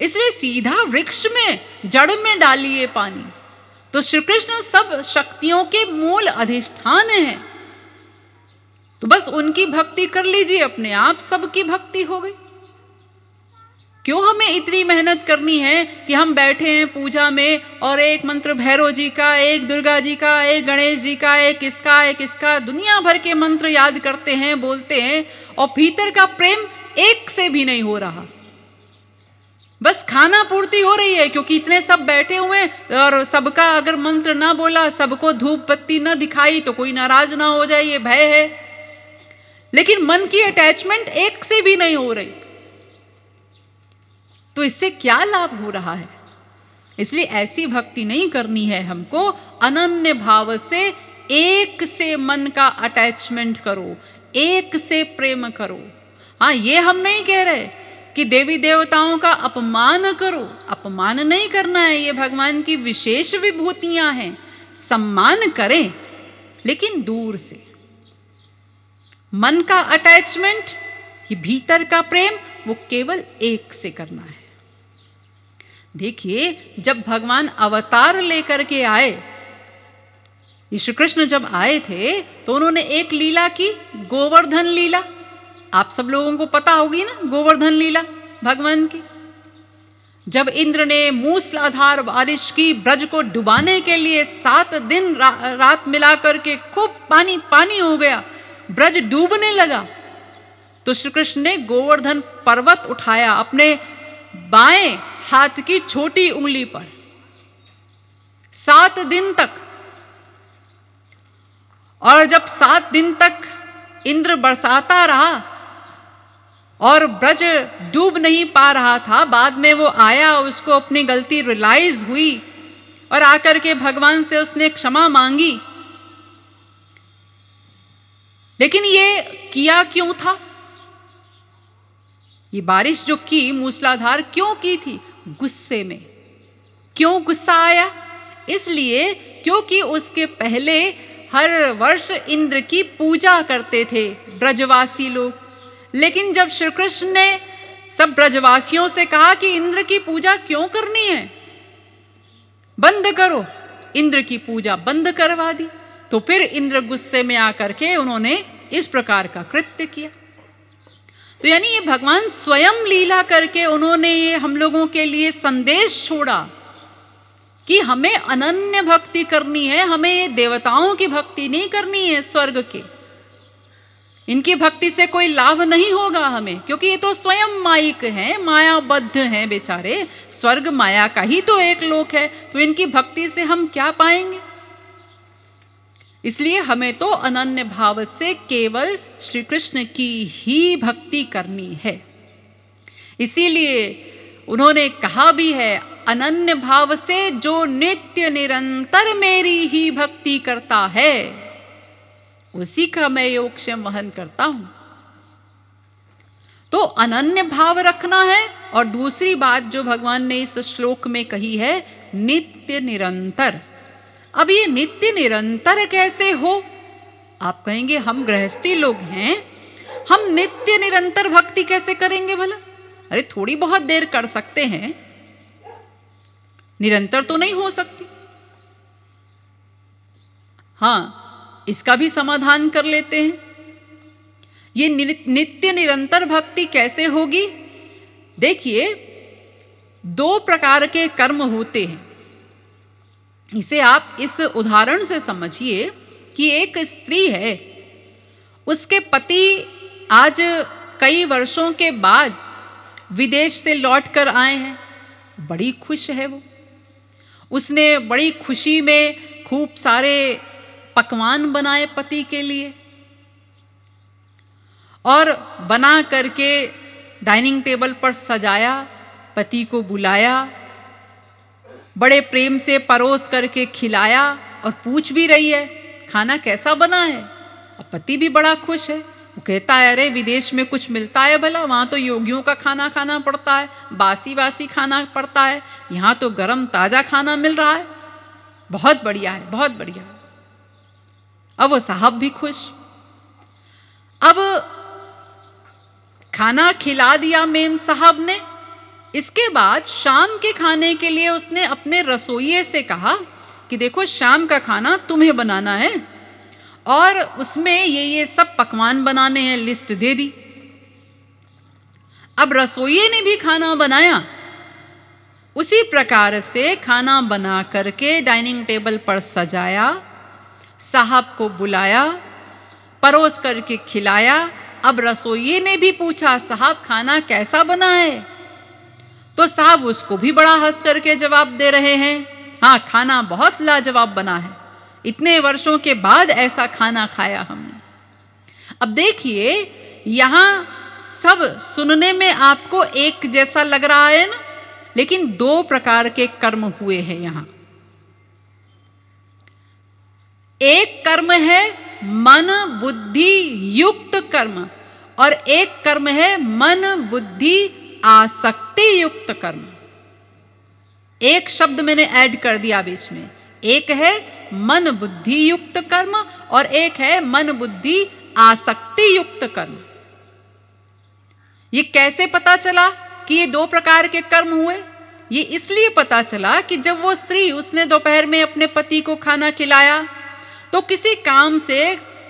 इसलिए सीधा वृक्ष में, जड़ में डालिए पानी। तो श्री कृष्ण सब शक्तियों के मूल अधिष्ठान हैं। तो बस उनकी भक्ति कर लीजिए, अपने आप सबकी भक्ति हो गई। क्यों हमें इतनी मेहनत करनी है कि हम बैठे हैं पूजा में और एक मंत्र भैरव जी का, एक दुर्गा जी का, एक गणेश जी का, एक इसका, दुनिया भर के मंत्र याद करते हैं, बोलते हैं, और भीतर का प्रेम एक से भी नहीं हो रहा। बस खाना पूर्ति हो रही है, क्योंकि इतने सब बैठे हुए हैं और सबका अगर मंत्र ना बोला, सबको धूप बत्ती ना दिखाई तो कोई नाराज ना हो जाए, ये भय है। लेकिन मन की अटैचमेंट एक से भी नहीं हो रही, तो इससे क्या लाभ हो रहा है? इसलिए ऐसी भक्ति नहीं करनी है हमको। अनन्य भाव से एक से मन का अटैचमेंट करो, एक से प्रेम करो। हाँ, ये हम नहीं कह रहे कि देवी देवताओं का अपमान करो, अपमान नहीं करना है, ये भगवान की विशेष विभूतियां हैं, सम्मान करें, लेकिन दूर से। मन का अटैचमेंट, ये भीतर का प्रेम, वो केवल एक से करना है। देखिए, जब भगवान अवतार लेकर के आए, श्री कृष्ण जब आए थे तो उन्होंने एक लीला की, गोवर्धन लीला। आप सब लोगों को पता होगी ना गोवर्धन लीला भगवान की। जब इंद्र ने मूसलाधार बारिश की, ब्रज को डुबाने के लिए 7 दिन रात मिला करके खूब पानी पानी हो गया, ब्रज डूबने लगा, तो श्री कृष्ण ने गोवर्धन पर्वत उठाया अपने बाएं हाथ की छोटी उंगली पर 7 दिन तक। और जब 7 दिन तक इंद्र बरसाता रहा और ब्रज डूब नहीं पा रहा था, बाद में वो आया, उसको अपनी गलती रियलाइज हुई और आकर के भगवान से उसने क्षमा मांगी। लेकिन ये किया क्यों था? ये बारिश जो की मूसलाधार क्यों की थी? गुस्से में। क्यों गुस्सा आया? इसलिए क्योंकि उसके पहले हर वर्ष इंद्र की पूजा करते थे ब्रजवासी लोग। लेकिन जब श्री कृष्ण ने सब ब्रजवासियों से कहा कि इंद्र की पूजा क्यों करनी है, बंद करो, इंद्र की पूजा बंद करवा दी, तो फिर इंद्र गुस्से में आकर के उन्होंने इस प्रकार का कृत्य किया। तो यानी ये भगवान स्वयं लीला करके उन्होंने ये हम लोगों के लिए संदेश छोड़ा कि हमें अनन्य भक्ति करनी है, हमें ये देवताओं की भक्ति नहीं करनी है, स्वर्ग के। इनकी भक्ति से कोई लाभ नहीं होगा हमें, क्योंकि ये तो स्वयं माइक हैं, मायाबद्ध हैं बेचारे। स्वर्ग माया का ही तो एक लोक है, तो इनकी भक्ति से हम क्या पाएंगे? इसलिए हमें तो अनन्य भाव से केवल श्री कृष्ण की ही भक्ति करनी है। इसीलिए उन्होंने कहा भी है, अनन्य भाव से जो नित्य निरंतर मेरी ही भक्ति करता है, उसी का मैं योगक्षेम वहन करता हूं। तो अनन्य भाव रखना है। और दूसरी बात जो भगवान ने इस श्लोक में कही है, नित्य निरंतर। अब ये नित्य निरंतर कैसे हो? आप कहेंगे हम गृहस्थी लोग हैं, हम नित्य निरंतर भक्ति कैसे करेंगे भला? अरे थोड़ी बहुत देर कर सकते हैं, निरंतर तो नहीं हो सकती। हाँ, इसका भी समाधान कर लेते हैं। ये नित्य निरंतर भक्ति कैसे होगी? देखिए, 2 प्रकार के कर्म होते हैं। इसे आप इस उदाहरण से समझिए कि एक स्त्री है, उसके पति आज कई वर्षों के बाद विदेश से लौट कर आए हैं। बड़ी खुश है वो। उसने बड़ी खुशी में खूब सारे पकवान बनाए पति के लिए और बना करके डाइनिंग टेबल पर सजाया, पति को बुलाया, बड़े प्रेम से परोस करके खिलाया और पूछ भी रही है खाना कैसा बना है। और पति भी बड़ा खुश है। वो कहता है, अरे विदेश में कुछ मिलता है भला? वहाँ तो योगियों का खाना खाना पड़ता है, बासी बासी खाना पड़ता है, यहाँ तो गरम ताज़ा खाना मिल रहा है, बहुत बढ़िया है, बहुत बढ़िया है। अब वो साहब भी खुश। अब खाना खिला दिया मेम साहब ने। इसके बाद शाम के खाने के लिए उसने अपने रसोइये से कहा कि देखो शाम का खाना तुम्हें बनाना है और उसमें ये सब पकवान बनाने हैं, लिस्ट दे दी। अब रसोइये ने भी खाना बनाया। उसी प्रकार से खाना बना करके डाइनिंग टेबल पर सजाया, साहब को बुलाया, परोस करके खिलाया। अब रसोइये ने भी पूछा, साहब खाना कैसा बना है? तो साहब उसको भी बड़ा हंस करके जवाब दे रहे हैं, हाँ खाना बहुत लाजवाब बना है, इतने वर्षों के बाद ऐसा खाना खाया हमने। अब देखिए यहां सब सुनने में आपको एक जैसा लग रहा है ना, लेकिन दो प्रकार के कर्म हुए हैं यहां। एक कर्म है मन बुद्धि युक्त कर्म और एक कर्म है मन बुद्धि आसक्ति युक्त कर्म। एक शब्द मैंने ऐड कर दिया बीच में, एक है मन बुद्धि युक्त कर्म और एक है मन बुद्धि आसक्ति युक्त कर्म। ये कैसे पता चला कि ये दो प्रकार के कर्म हुए? ये इसलिए पता चला कि जब वो स्त्री उसने दोपहर में अपने पति को खाना खिलाया तो किसी काम से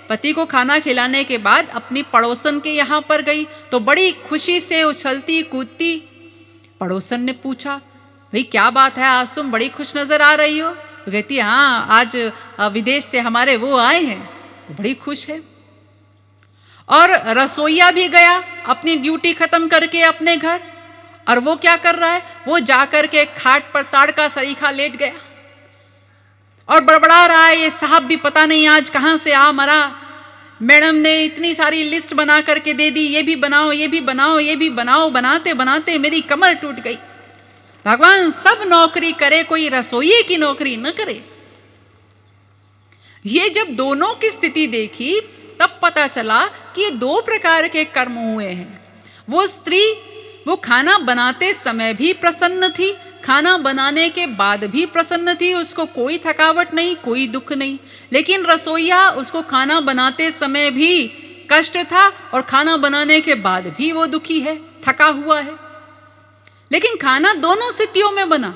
पति को खाना खिलाने के बाद अपनी पड़ोसन के यहाँ पर गई तो बड़ी खुशी से उछलती कूदती पड़ोसन ने पूछा, भाई क्या बात है, आज तुम बड़ी खुश नजर आ रही हो? तो कहती हाँ आज विदेश से हमारे वो आए हैं तो बड़ी खुश है। और रसोईया भी गया अपनी ड्यूटी खत्म करके अपने घर, और वो क्या कर रहा है, वो जाकर के खाट पर ताड़ का सरीखा लेट गया और बड़बड़ा रहा है, ये साहब भी पता नहीं आज कहाँ से आ मरा, मैडम ने इतनी सारी लिस्ट बना करके दे दी, ये भी बनाओ ये भी बनाओ ये भी बनाओ, बनाते बनाते मेरी कमर टूट गई। भगवान सब नौकरी करे, कोई रसोइये की नौकरी न करे। ये जब दोनों की स्थिति देखी तब पता चला कि ये दो प्रकार के कर्म हुए हैं। वो स्त्री वो खाना बनाते समय भी प्रसन्न थी, खाना बनाने के बाद भी प्रसन्न थी, उसको कोई थकावट नहीं कोई दुख नहीं। लेकिन रसोईया उसको खाना बनाते समय भी कष्ट था और खाना बनाने के बाद भी वो दुखी है, थका हुआ है। लेकिन खाना दोनों स्थितियों में बना।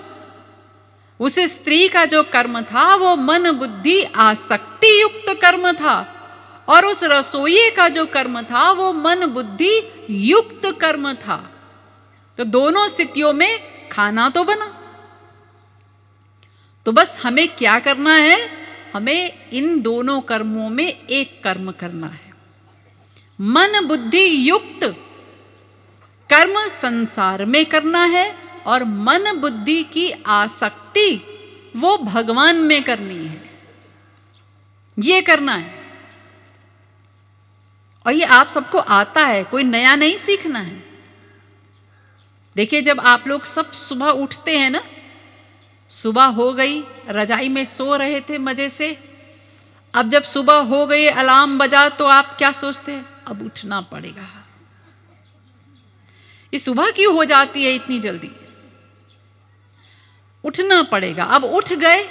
उस स्त्री का जो कर्म था वो मन बुद्धि आसक्ति युक्त कर्म था और उस रसोइये का जो कर्म था वो मन बुद्धि युक्त कर्म था। तो दोनों स्थितियों में खाना तो बना। तो बस हमें क्या करना है, हमें इन दोनों कर्मों में एक कर्म करना है। मन बुद्धि युक्त कर्म संसार में करना है और मन बुद्धि की आसक्ति वो भगवान में करनी है, ये करना है। और ये आप सबको आता है, कोई नया नहीं सीखना है। देखिए जब आप लोग सब सुबह उठते हैं ना, सुबह हो गई, रजाई में सो रहे थे मजे से, अब जब सुबह हो गई अलार्म बजा तो आप क्या सोचते हैं, अब उठना पड़ेगा। ये सुबह क्यों हो जाती है इतनी जल्दी, उठना पड़ेगा। अब उठ गए,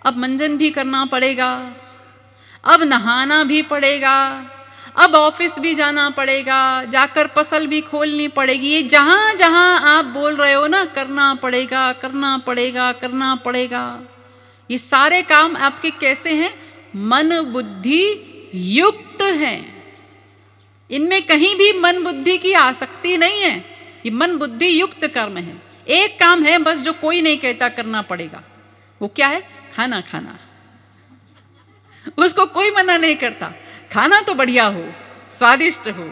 अब मंजन भी करना पड़ेगा, अब नहाना भी पड़ेगा, अब ऑफिस भी जाना पड़ेगा, जाकर फसल भी खोलनी पड़ेगी। ये जहां जहां आप बोल रहे हो ना करना पड़ेगा करना पड़ेगा करना पड़ेगा, ये सारे काम आपके कैसे हैं, मन बुद्धि युक्त हैं। इनमें कहीं भी मन बुद्धि की आसक्ति नहीं है, ये मन बुद्धि युक्त कर्म है। एक काम है बस जो कोई नहीं कहता करना पड़ेगा, वो क्या है, खाना खाना। उसको कोई मना नहीं करता, खाना तो बढ़िया हो, स्वादिष्ट हो।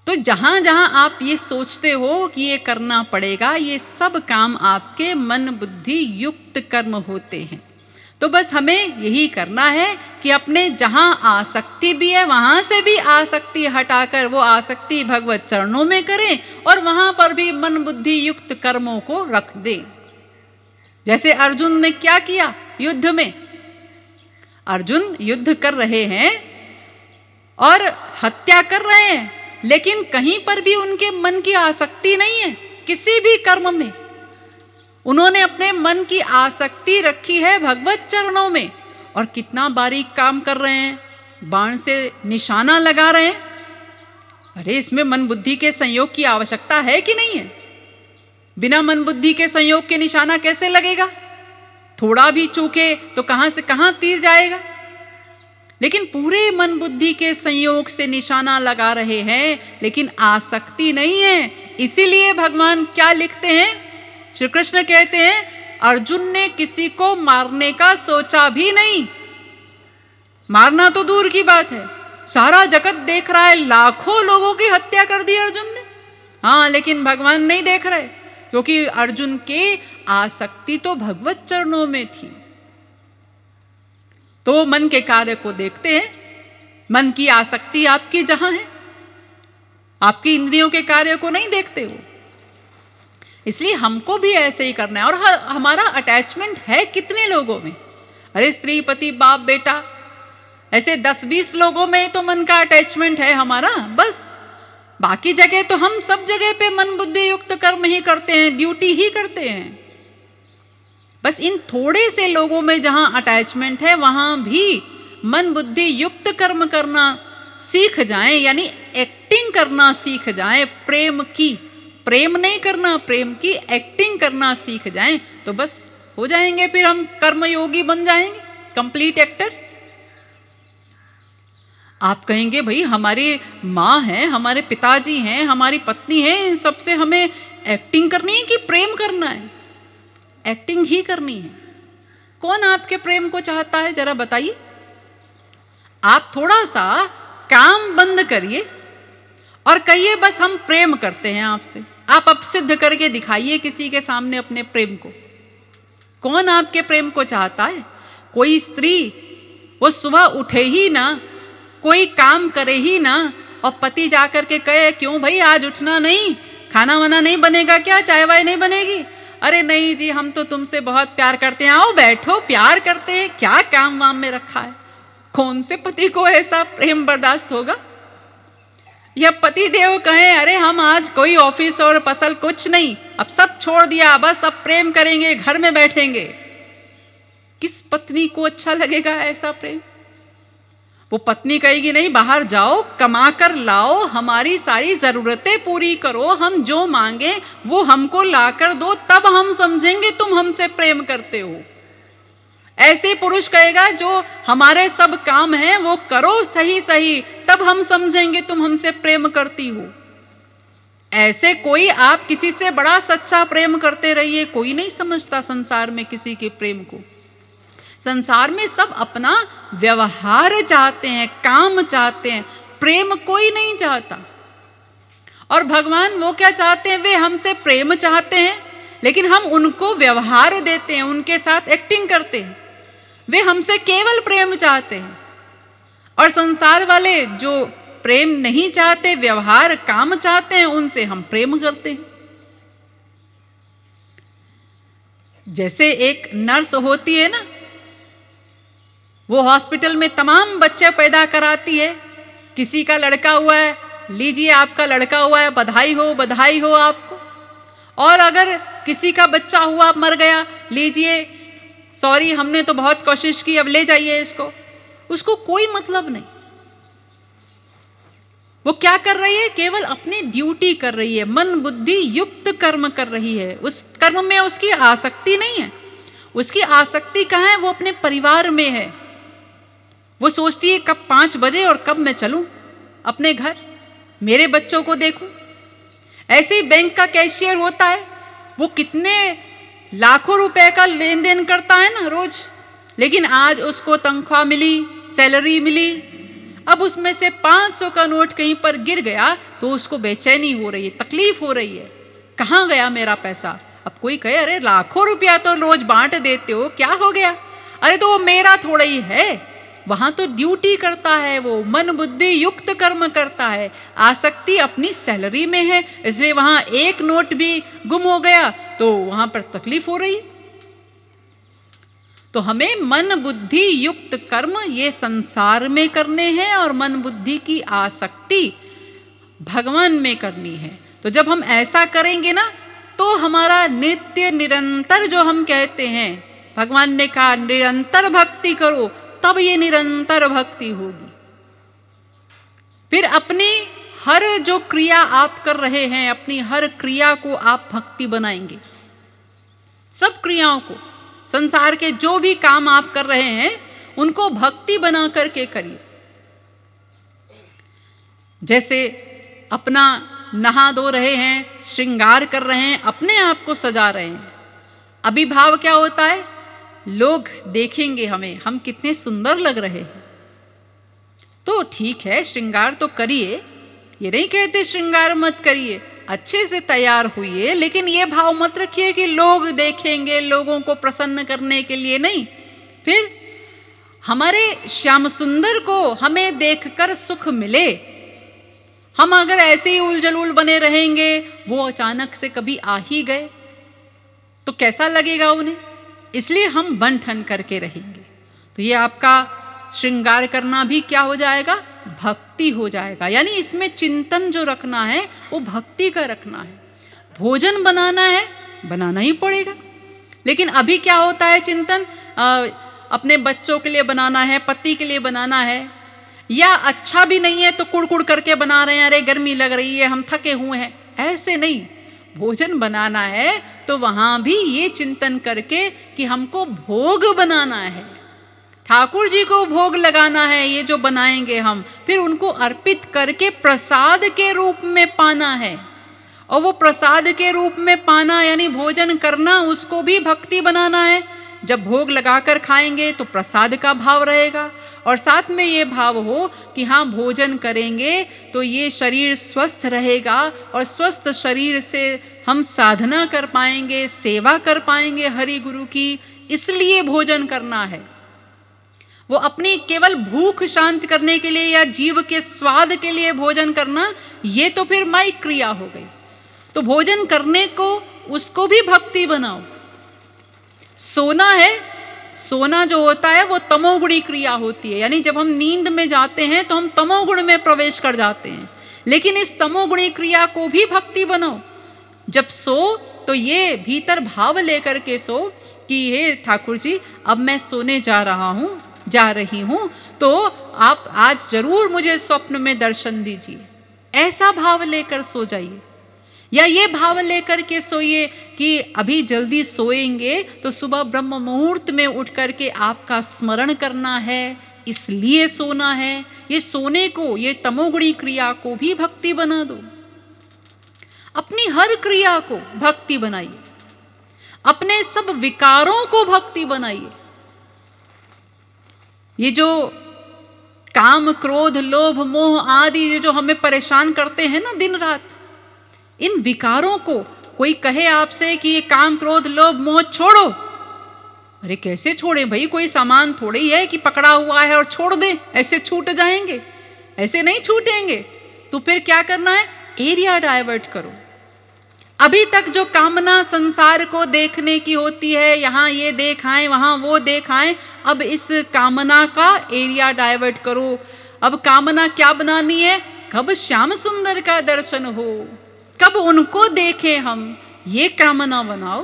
तो जहां जहां आप ये सोचते हो कि ये करना पड़ेगा, ये सब काम आपके मन बुद्धि युक्त कर्म होते हैं। तो बस हमें यही करना है कि अपने जहां आसक्ति भी है वहां से भी आसक्ति हटाकर वो आसक्ति भगवत चरणों में करें और वहां पर भी मन बुद्धि युक्त कर्मों को रख दें। जैसे अर्जुन ने क्या किया युद्ध में, अर्जुन युद्ध कर रहे हैं और हत्या कर रहे हैं, लेकिन कहीं पर भी उनके मन की आसक्ति नहीं है। किसी भी कर्म में उन्होंने अपने मन की आसक्ति रखी है भगवत चरणों में। और कितना बारीक काम कर रहे हैं, बाण से निशाना लगा रहे हैं। अरे इसमें मन बुद्धि के संयोग की आवश्यकता है कि नहीं है? बिना मन बुद्धि के संयोग के निशाना कैसे लगेगा? थोड़ा भी चूके तो कहां से कहां तीर जाएगा। लेकिन पूरे मन बुद्धि के संयोग से निशाना लगा रहे हैं, लेकिन आसक्ति नहीं है। इसीलिए भगवान क्या लिखते हैं, श्री कृष्ण कहते हैं अर्जुन ने किसी को मारने का सोचा भी नहीं। मारना तो दूर की बात है, सारा जगत देख रहा है, लाखों लोगों की हत्या कर दी अर्जुन ने। हाँ, लेकिन भगवान नहीं देख रहे, क्योंकि अर्जुन के आसक्ति तो भगवत चरणों में थी। तो वो मन के कार्य को देखते हैं, मन की आसक्ति आपकी जहां है, आपकी इंद्रियों के कार्य को नहीं देखते हो। इसलिए हमको भी ऐसे ही करना है। और हमारा अटैचमेंट है कितने लोगों में? अरे स्त्री पति बाप बेटा, ऐसे 10-20 लोगों में तो मन का अटैचमेंट है हमारा, बस। बाकी जगह तो हम सब जगह पे मन बुद्धि युक्त कर्म ही करते हैं, ड्यूटी ही करते हैं। बस इन थोड़े से लोगों में जहां अटैचमेंट है वहां भी मन बुद्धि युक्त कर्म करना सीख जाएं, यानी एक्टिंग करना सीख जाएं, प्रेम की, प्रेम नहीं करना, प्रेम की एक्टिंग करना सीख जाएं, तो बस हो जाएंगे, फिर हम कर्मयोगी बन जाएंगे, कंप्लीट एक्टर। आप कहेंगे भाई हमारी माँ है, हमारे पिताजी हैं, हमारी पत्नी है, इन सबसे हमें एक्टिंग करनी है कि प्रेम करना है? एक्टिंग ही करनी है। कौन आपके प्रेम को चाहता है, जरा बताइए। आप थोड़ा सा काम बंद करिए और कहिए बस हम प्रेम करते हैं आपसे। आप अब सिद्ध करके दिखाइए किसी के सामने अपने प्रेम को। कौन आपके प्रेम को चाहता है? कोई स्त्री वो सुबह उठे ही ना, कोई काम करे ही ना, और पति जाकर के कहे क्यों भाई आज उठना नहीं, खाना वाना नहीं बनेगा क्या, चाय वाय नहीं बनेगी? अरे नहीं जी, हम तो तुमसे बहुत प्यार करते हैं, आओ बैठो, प्यार करते हैं, क्या काम वाम में रखा है? कौन से पति को ऐसा प्रेम बर्दाश्त होगा? या पति देव कहें अरे हम आज कोई ऑफिस और पसल कुछ नहीं, अब सब छोड़ दिया, बस अब प्रेम करेंगे, घर में बैठेंगे। किस पत्नी को अच्छा लगेगा ऐसा प्रेम? वो पत्नी कहेगी नहीं, बाहर जाओ, कमा कर लाओ, हमारी सारी जरूरतें पूरी करो, हम जो मांगे वो हमको ला कर दो, तब हम समझेंगे तुम हमसे प्रेम करते हो। ऐसे पुरुष कहेगा जो हमारे सब काम हैं वो करो सही सही, तब हम समझेंगे तुम हमसे प्रेम करती हो। ऐसे कोई, आप किसी से बड़ा सच्चा प्रेम करते रहिए, कोई नहीं समझता संसार में किसी के प्रेम को। संसार में सब अपना व्यवहार चाहते हैं, काम चाहते हैं, प्रेम कोई नहीं चाहता। और भगवान वो क्या चाहते हैं? वे हमसे प्रेम चाहते हैं, लेकिन हम उनको व्यवहार देते हैं, उनके साथ एक्टिंग करते हैं। वे हमसे केवल प्रेम चाहते हैं। और संसार वाले जो प्रेम नहीं चाहते, व्यवहार काम चाहते हैं, उनसे हम प्रेम करते हैं। जैसे एक नर्स होती है ना, वो हॉस्पिटल में तमाम बच्चे पैदा कराती है। किसी का लड़का हुआ है, लीजिए आपका लड़का हुआ है, बधाई हो, बधाई हो आपको। और अगर किसी का बच्चा हुआ, मर गया, लीजिए सॉरी हमने तो बहुत कोशिश की, अब ले जाइए इसको। उसको कोई मतलब नहीं। वो क्या कर रही है? केवल अपनी ड्यूटी कर रही है, मन बुद्धि युक्त कर्म कर रही है। उस कर्म में उसकी आसक्ति नहीं है। उसकी आसक्ति कहाँ है? वो अपने परिवार में है। वो सोचती है कब 5 बजे और कब मैं चलूं अपने घर, मेरे बच्चों को देखूं। ऐसे ही बैंक का कैशियर होता है, वो कितने लाखों रुपए का लेन देन करता है ना रोज, लेकिन आज उसको तनख्वाह मिली, सैलरी मिली, अब उसमें से 500 का नोट कहीं पर गिर गया तो उसको बेचैनी हो रही है, तकलीफ हो रही है, कहाँ गया मेरा पैसा। अब कोई कहे अरे लाखों रुपया तो रोज बांट देते हो, क्या हो गया? अरे तो वो मेरा थोड़ा ही है। वहां तो ड्यूटी करता है, वो मन बुद्धि युक्त कर्म करता है। आसक्ति अपनी सैलरी में है, इसलिए वहां एक नोट भी गुम हो गया तो वहां पर तकलीफ हो रही है। तो हमें मन बुद्धि युक्त कर्म ये संसार में करने हैं और मन बुद्धि की आसक्ति भगवान में करनी है। तो जब हम ऐसा करेंगे ना, तो हमारा नित्य निरंतर, जो हम कहते हैं, भगवान ने कहा निरंतर भक्ति करो, तब ये निरंतर भक्ति होगी। फिर अपनी हर जो क्रिया आप कर रहे हैं, अपनी हर क्रिया को आप भक्ति बनाएंगे। सब क्रियाओं को, संसार के जो भी काम आप कर रहे हैं उनको भक्ति बना करके करिए। जैसे अपना नहा धो रहे हैं, श्रृंगार कर रहे हैं, अपने आप को सजा रहे हैं, अभिभाव क्या होता है? लोग देखेंगे हमें, हम कितने सुंदर लग रहे हैं। तो ठीक है, श्रृंगार तो करिए, ये नहीं कहते श्रृंगार मत करिए, अच्छे से तैयार हुई, लेकिन ये भाव मत रखिए कि लोग देखेंगे, लोगों को प्रसन्न करने के लिए नहीं। फिर हमारे श्याम सुंदर को हमें देखकर सुख मिले। हम अगर ऐसे ही उलझुल बने रहेंगे, वो अचानक से कभी आ ही गए तो कैसा लगेगा उन्हें। इसलिए हम बन ठन करके रहेंगे। तो ये आपका श्रृंगार करना भी क्या हो जाएगा, भक्ति हो जाएगा। यानी इसमें चिंतन जो रखना है वो भक्ति का रखना है। भोजन बनाना है, बनाना ही पड़ेगा, लेकिन अभी क्या होता है चिंतन, अपने बच्चों के लिए बनाना है, पति के लिए बनाना है, या अच्छा भी नहीं है तो कुड़कुड़ करके बना रहे हैं, अरे गर्मी लग रही है, हम थके हुए हैं। ऐसे नहीं, भोजन बनाना है तो वहां भी ये चिंतन करके कि हमको भोग बनाना है, ठाकुर जी को भोग लगाना है। ये जो बनाएंगे हम, फिर उनको अर्पित करके प्रसाद के रूप में पाना है। और वो प्रसाद के रूप में पाना यानी भोजन करना, उसको भी भक्ति बनाना है। जब भोग लगाकर खाएंगे तो प्रसाद का भाव रहेगा, और साथ में ये भाव हो कि हाँ भोजन करेंगे तो ये शरीर स्वस्थ रहेगा, और स्वस्थ शरीर से हम साधना कर पाएंगे, सेवा कर पाएंगे हरि गुरु की। इसलिए भोजन करना है। वो अपनी केवल भूख शांत करने के लिए या जीव के स्वाद के लिए भोजन करना, ये तो फिर माइक क्रिया हो गई। तो भोजन करने को, उसको भी भक्ति बनाओ। सोना है, सोना जो होता है वो तमोगुणी क्रिया होती है। यानी जब हम नींद में जाते हैं तो हम तमोगुण में प्रवेश कर जाते हैं, लेकिन इस तमोगुणी क्रिया को भी भक्ति बनाओ। जब सो तो ये भीतर भाव लेकर के सो कि हे ठाकुर जी, अब मैं सोने जा रहा हूँ, जा रही हूँ, तो आप आज जरूर मुझे स्वप्न में दर्शन दीजिए। ऐसा भाव लेकर सो जाइए। या ये भाव लेकर के सोइए कि अभी जल्दी सोएंगे तो सुबह ब्रह्म मुहूर्त में उठ करके आपका स्मरण करना है, इसलिए सोना है। ये सोने को, ये तमोगुणी क्रिया को भी भक्ति बना दो। अपनी हर क्रिया को भक्ति बनाइए, अपने सब विकारों को भक्ति बनाइए। ये जो काम, क्रोध, लोभ, मोह आदि जो हमें परेशान करते हैं ना दिन रात, इन विकारों को, कोई कहे आपसे कि ये काम, क्रोध, लोभ, मोह छोड़ो, अरे कैसे छोड़े भाई, कोई सामान थोड़ी ही है कि पकड़ा हुआ है और छोड़ दे, ऐसे छूट जाएंगे, ऐसे नहीं छूटेंगे। तो फिर क्या करना है, एरिया डाइवर्ट करो। अभी तक जो कामना संसार को देखने की होती है, यहाँ ये देखाएं, वहाँ वो देखाएं, अब इस कामना का एरिया डाइवर्ट करो। अब कामना क्या बनानी है, कब श्याम सुंदर का दर्शन हो, कब उनको देखें हम, ये कामना बनाओ।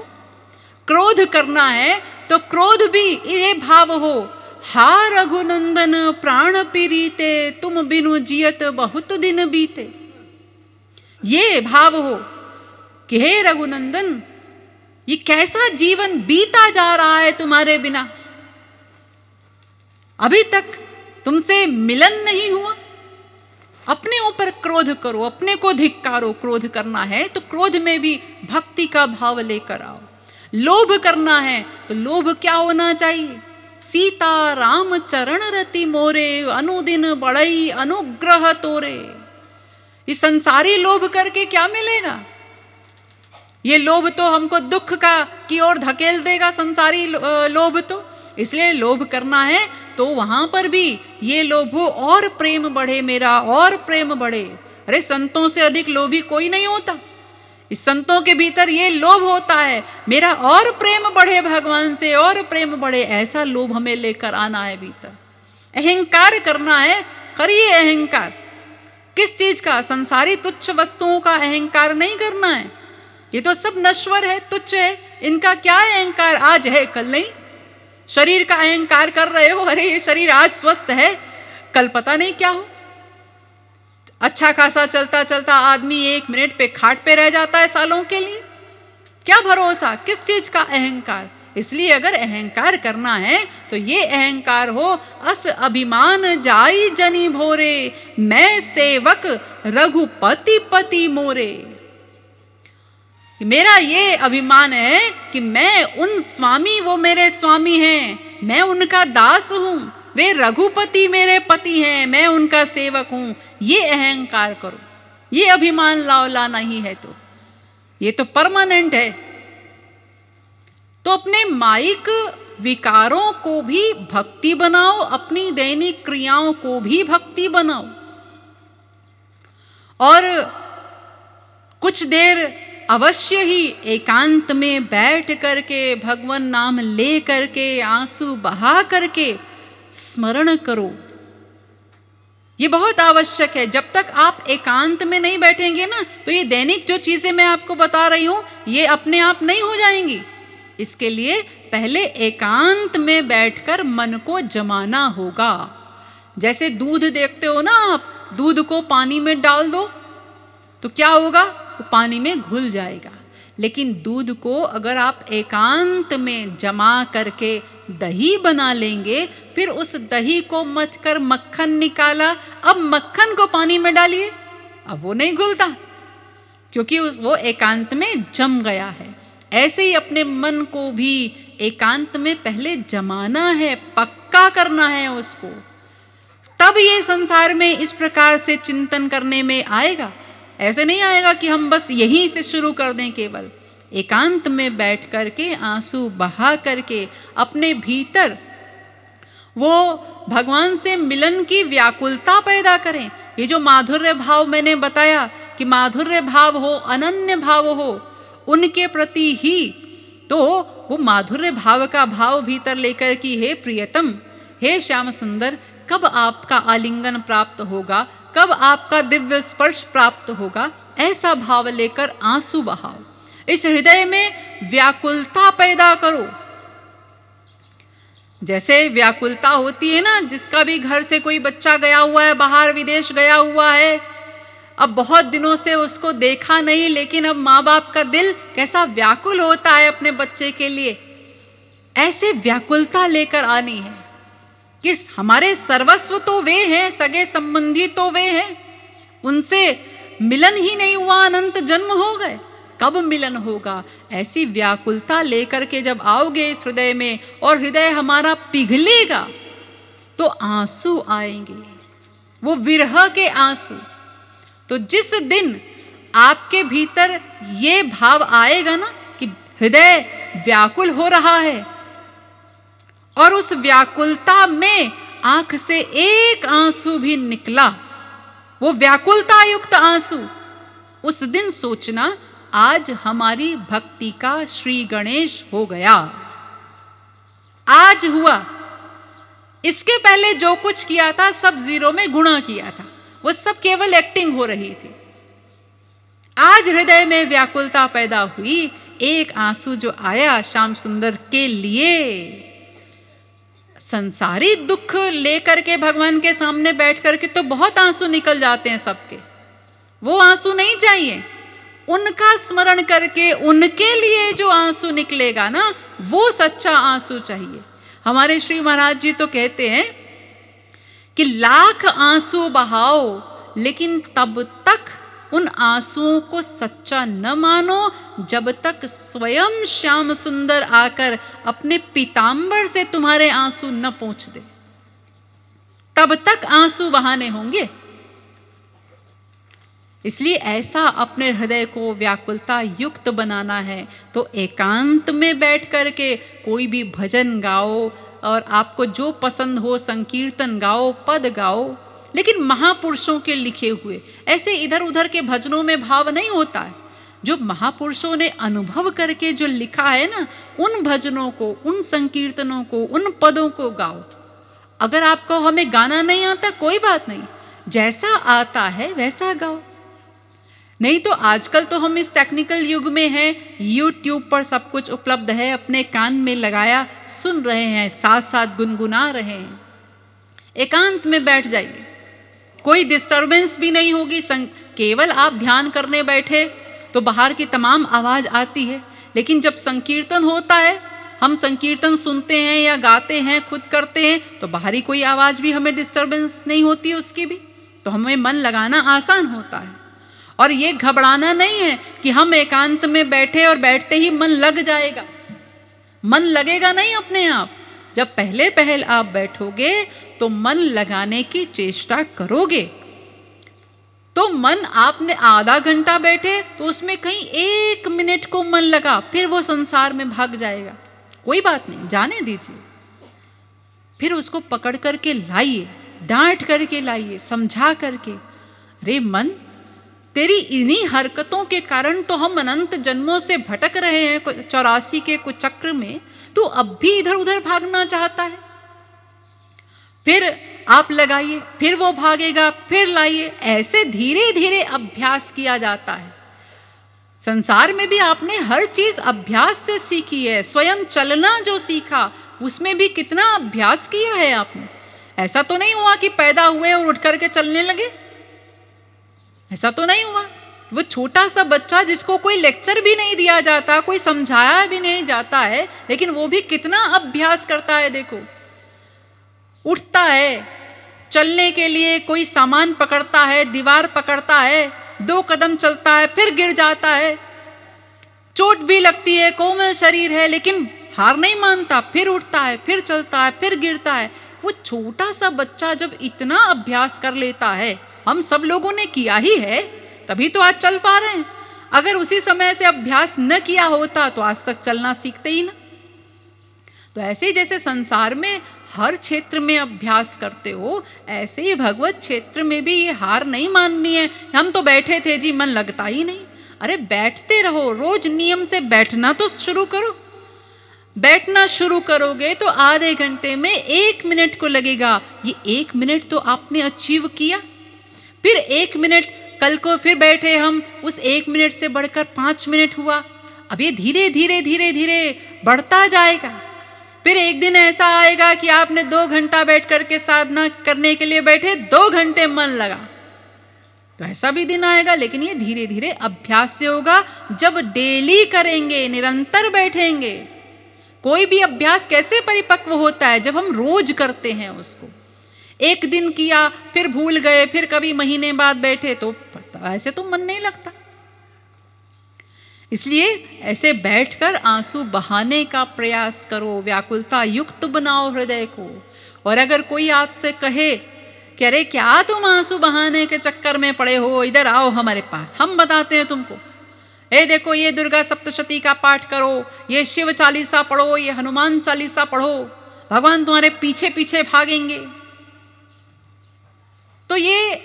क्रोध करना है तो क्रोध भी ये भाव हो, हा रघुनंदन प्राण पीरीते, तुम बिनु जियत बहुत दिन बीते। ये भाव हो कि हे रघुनंदन, ये कैसा जीवन बीता जा रहा है तुम्हारे बिना, अभी तक तुमसे मिलन नहीं हुआ। अपने ऊपर क्रोध करो, अपने को धिक्कारो। क्रोध करना है तो क्रोध में भी भक्ति का भाव लेकर आओ। लोभ करना है तो लोभ क्या होना चाहिए, सीता राम चरण रति मोरे, अनुदिन बढ़ई अनुग्रह तोरे। इस संसारी लोभ करके क्या मिलेगा, ये लोभ तो हमको दुख का की ओर धकेल देगा, संसारी लोभ तो। इसलिए लोभ करना है तो वहां पर भी ये लोभ हो, और प्रेम बढ़े मेरा, और प्रेम बढ़े। अरे संतों से अधिक लोभी कोई नहीं होता। इस संतों के भीतर ये लोभ होता है, मेरा और प्रेम बढ़े भगवान से, और प्रेम बढ़े, ऐसा लोभ हमें लेकर आना है भीतर। अहंकार करना है, करिए अहंकार। किस चीज का, संसारी तुच्छ वस्तुओं का अहंकार नहीं करना है। ये तो सब नश्वर है, तुच्छ है, इनका क्या अहंकार, आज है कल नहीं। शरीर का अहंकार कर रहे हो, अरे ये शरीर आज स्वस्थ है, कल पता नहीं क्या हो। अच्छा खासा चलता चलता आदमी 1 मिनट पे खाट पे रह जाता है सालों के लिए, क्या भरोसा, किस चीज का अहंकार। इसलिए अगर अहंकार करना है तो ये अहंकार हो, अस अभिमान जाई जनी भोरे, मैं सेवक रघुपति पति मोरे। मेरा ये अभिमान है कि मैं उन स्वामी, वो मेरे स्वामी हैं, मैं उनका दास हूं, वे रघुपति मेरे पति हैं, मैं उनका सेवक हूं। ये अहंकार करो। ये अभिमान लाना ही है तो ये तो परमानेंट है। तो अपने माइक विकारों को भी भक्ति बनाओ, अपनी दैनिक क्रियाओं को भी भक्ति बनाओ, और कुछ देर अवश्य ही एकांत में बैठ करके भगवान नाम ले करके आंसू बहा करके स्मरण करो। ये बहुत आवश्यक है। जब तक आप एकांत में नहीं बैठेंगे ना, तो ये दैनिक जो चीजें मैं आपको बता रही हूं ये अपने आप नहीं हो जाएंगी। इसके लिए पहले एकांत में बैठकर मन को जमाना होगा। जैसे दूध देखते हो ना आप, दूध को पानी में डाल दो तो क्या होगा, वो पानी में घुल जाएगा। लेकिन दूध को अगर आप एकांत में जमा करके दही बना लेंगे, फिर उस दही को मथ कर मक्खन निकाला, अब मक्खन को पानी में डालिए, अब वो नहीं घुलता क्योंकि वो एकांत में जम गया है। ऐसे ही अपने मन को भी एकांत में पहले जमाना है, पक्का करना है उसको, तब ये संसार में इस प्रकार से चिंतन करने में आएगा। ऐसे नहीं आएगा कि हम बस यहीं से शुरू कर दें। केवल एकांत में बैठ करके आंसू बहा करके अपने भीतर वो भगवान से मिलन की व्याकुलता पैदा करें। ये जो माधुर्य भाव मैंने बताया कि माधुर्य भाव हो, अनन्य भाव हो उनके प्रति ही, तो वो माधुर्य भाव का भाव भीतर लेकर कि हे प्रियतम, हे श्याम सुंदर, कब आपका आलिंगन प्राप्त होगा, कब आपका दिव्य स्पर्श प्राप्त होगा, ऐसा भाव लेकर आंसू बहाओ। इस हृदय में व्याकुलता पैदा करो। जैसे व्याकुलता होती है ना, जिसका भी घर से कोई बच्चा गया हुआ है, बाहर विदेश गया हुआ है, अब बहुत दिनों से उसको देखा नहीं, लेकिन अब माँ बाप का दिल कैसा व्याकुल होता है अपने बच्चे के लिए। ऐसे व्याकुलता लेकर आनी है कि हमारे सर्वस्व तो वे हैं, सगे संबंधी तो वे हैं, उनसे मिलन ही नहीं हुआ, अनंत जन्म हो गए, कब मिलन होगा। ऐसी व्याकुलता लेकर के जब आओगे इस हृदय में और हृदय हमारा पिघलेगा तो आंसू आएंगे, वो विरह के आंसू। तो जिस दिन आपके भीतर ये भाव आएगा ना कि हृदय व्याकुल हो रहा है और उस व्याकुलता में आंख से एक आंसू भी निकला, वो व्याकुलता युक्त आंसू, उस दिन सोचना आज हमारी भक्ति का श्री गणेश हो गया, आज हुआ। इसके पहले जो कुछ किया था सब जीरो में गुणा किया था, वो सब केवल एक्टिंग हो रही थी। आज हृदय में व्याकुलता पैदा हुई, एक आंसू जो आया श्याम सुंदर के लिए, संसारी दुख लेकर के भगवान के सामने बैठ करके तो बहुत आंसू निकल जाते हैं सबके, वो आंसू नहीं चाहिए। उनका स्मरण करके उनके लिए जो आंसू निकलेगा ना, वो सच्चा आंसू चाहिए। हमारे श्री महाराज जी तो कहते हैं कि लाख आंसू बहाओ, लेकिन तब तक उन आंसुओं को सच्चा न मानो जब तक स्वयं श्याम सुंदर आकर अपने पीतांबर से तुम्हारे आंसू न पोंछ दे, तब तक आंसू बहाने होंगे। इसलिए ऐसा अपने हृदय को व्याकुलता युक्त बनाना है तो एकांत में बैठ करके कोई भी भजन गाओ, और आपको जो पसंद हो संकीर्तन गाओ, पद गाओ, लेकिन महापुरुषों के लिखे हुए। ऐसे इधर उधर के भजनों में भाव नहीं होता है। जो महापुरुषों ने अनुभव करके जो लिखा है ना, उन भजनों को, उन संकीर्तनों को, उन पदों को गाओ। अगर आपको हमें गाना नहीं आता कोई बात नहीं, जैसा आता है वैसा गाओ। नहीं तो आजकल तो हम इस टेक्निकल युग में हैं, YouTube पर सब कुछ उपलब्ध है, अपने कान में लगाया सुन रहे हैं, साथ साथ गुनगुना रहे हैं। एकांत में बैठ जाइए, कोई डिस्टरबेंस भी नहीं होगी। केवल आप ध्यान करने बैठे तो बाहर की तमाम आवाज़ आती है, लेकिन जब संकीर्तन होता है, हम संकीर्तन सुनते हैं या गाते हैं, खुद करते हैं, तो बाहरी कोई आवाज़ भी हमें डिस्टरबेंस नहीं होती उसकी भी, तो हमें मन लगाना आसान होता है। और ये घबराना नहीं है कि हम एकांत में बैठे और बैठते ही मन लग जाएगा, मन लगेगा नहीं अपने आप। जब पहले पहल आप बैठोगे तो मन लगाने की चेष्टा करोगे। तो मन आपने आधा घंटा बैठे तो उसमें कहीं 1 मिनट को मन लगा, फिर वो संसार में भाग जाएगा। कोई बात नहीं, जाने दीजिए। फिर उसको पकड़ करके लाइए, डांट करके लाइए, समझा करके, रे मन, तेरी इन्हीं हरकतों के कारण तो हम अनंत जन्मों से भटक रहे हैं 84 के कुछ चक्र में। तू अब भी इधर उधर भागना चाहता है। फिर आप लगाइए, फिर वो भागेगा, फिर लाइए। ऐसे धीरे धीरे अभ्यास किया जाता है। संसार में भी आपने हर चीज अभ्यास से सीखी है। स्वयं चलना जो सीखा उसमें भी कितना अभ्यास किया है आपने। ऐसा तो नहीं हुआ कि पैदा हुए और उठ करके चलने लगे, ऐसा तो नहीं हुआ। वो छोटा सा बच्चा जिसको कोई लेक्चर भी नहीं दिया जाता, कोई समझाया भी नहीं जाता है, लेकिन वो भी कितना अभ्यास करता है। देखो, उठता है चलने के लिए, कोई सामान पकड़ता है, दीवार पकड़ता है, 2 कदम चलता है, फिर गिर जाता है, चोट भी लगती है, कोमल शरीर है, लेकिन हार नहीं मानता, फिर उठता है, फिर चलता है, फिर गिरता है। वो छोटा सा बच्चा जब इतना अभ्यास कर लेता है, हम सब लोगों ने किया ही है, तभी तो आज चल पा रहे हैं। अगर उसी समय से अभ्यास न किया होता तो आज तक चलना सीखते ही ना। तो ऐसे ही जैसे संसार में हर क्षेत्र में अभ्यास करते हो, ऐसे ही भगवत क्षेत्र में भी ये हार नहीं माननी है। हम तो बैठे थे जी, मन लगता ही नहीं। अरे बैठते रहो, रोज नियम से बैठना तो शुरू करो। बैठना शुरू करोगे तो आधे घंटे में 1 मिनट को लगेगा। ये 1 मिनट तो आपने अचीव किया। फिर 1 मिनट, कल को फिर बैठे हम, उस 1 मिनट से बढ़कर 5 मिनट हुआ। अब ये धीरे धीरे धीरे धीरे बढ़ता जाएगा। फिर एक दिन ऐसा आएगा कि आपने 2 घंटा बैठ करके साधना करने के लिए बैठे, 2 घंटे मन लगा। तो ऐसा भी दिन आएगा, लेकिन ये धीरे धीरे अभ्यास से होगा। जब डेली करेंगे, निरंतर बैठेंगे। कोई भी अभ्यास कैसे परिपक्व होता है? जब हम रोज करते हैं उसको। एक दिन किया, फिर भूल गए, फिर कभी महीने बाद बैठे, तो ऐसे तो मन नहीं लगता। इसलिए ऐसे बैठकर आंसू बहाने का प्रयास करो, व्याकुलता युक्त बनाओ हृदय को। और अगर कोई आपसे कहे कि अरे क्या तुम आंसू बहाने के चक्कर में पड़े हो, इधर आओ हमारे पास, हम बताते हैं तुमको। ए देखो, ये दुर्गा सप्तशती का पाठ करो, ये शिव चालीसा पढ़ो, ये हनुमान चालीसा पढ़ो, भगवान तुम्हारे पीछे पीछे भागेंगे। तो ये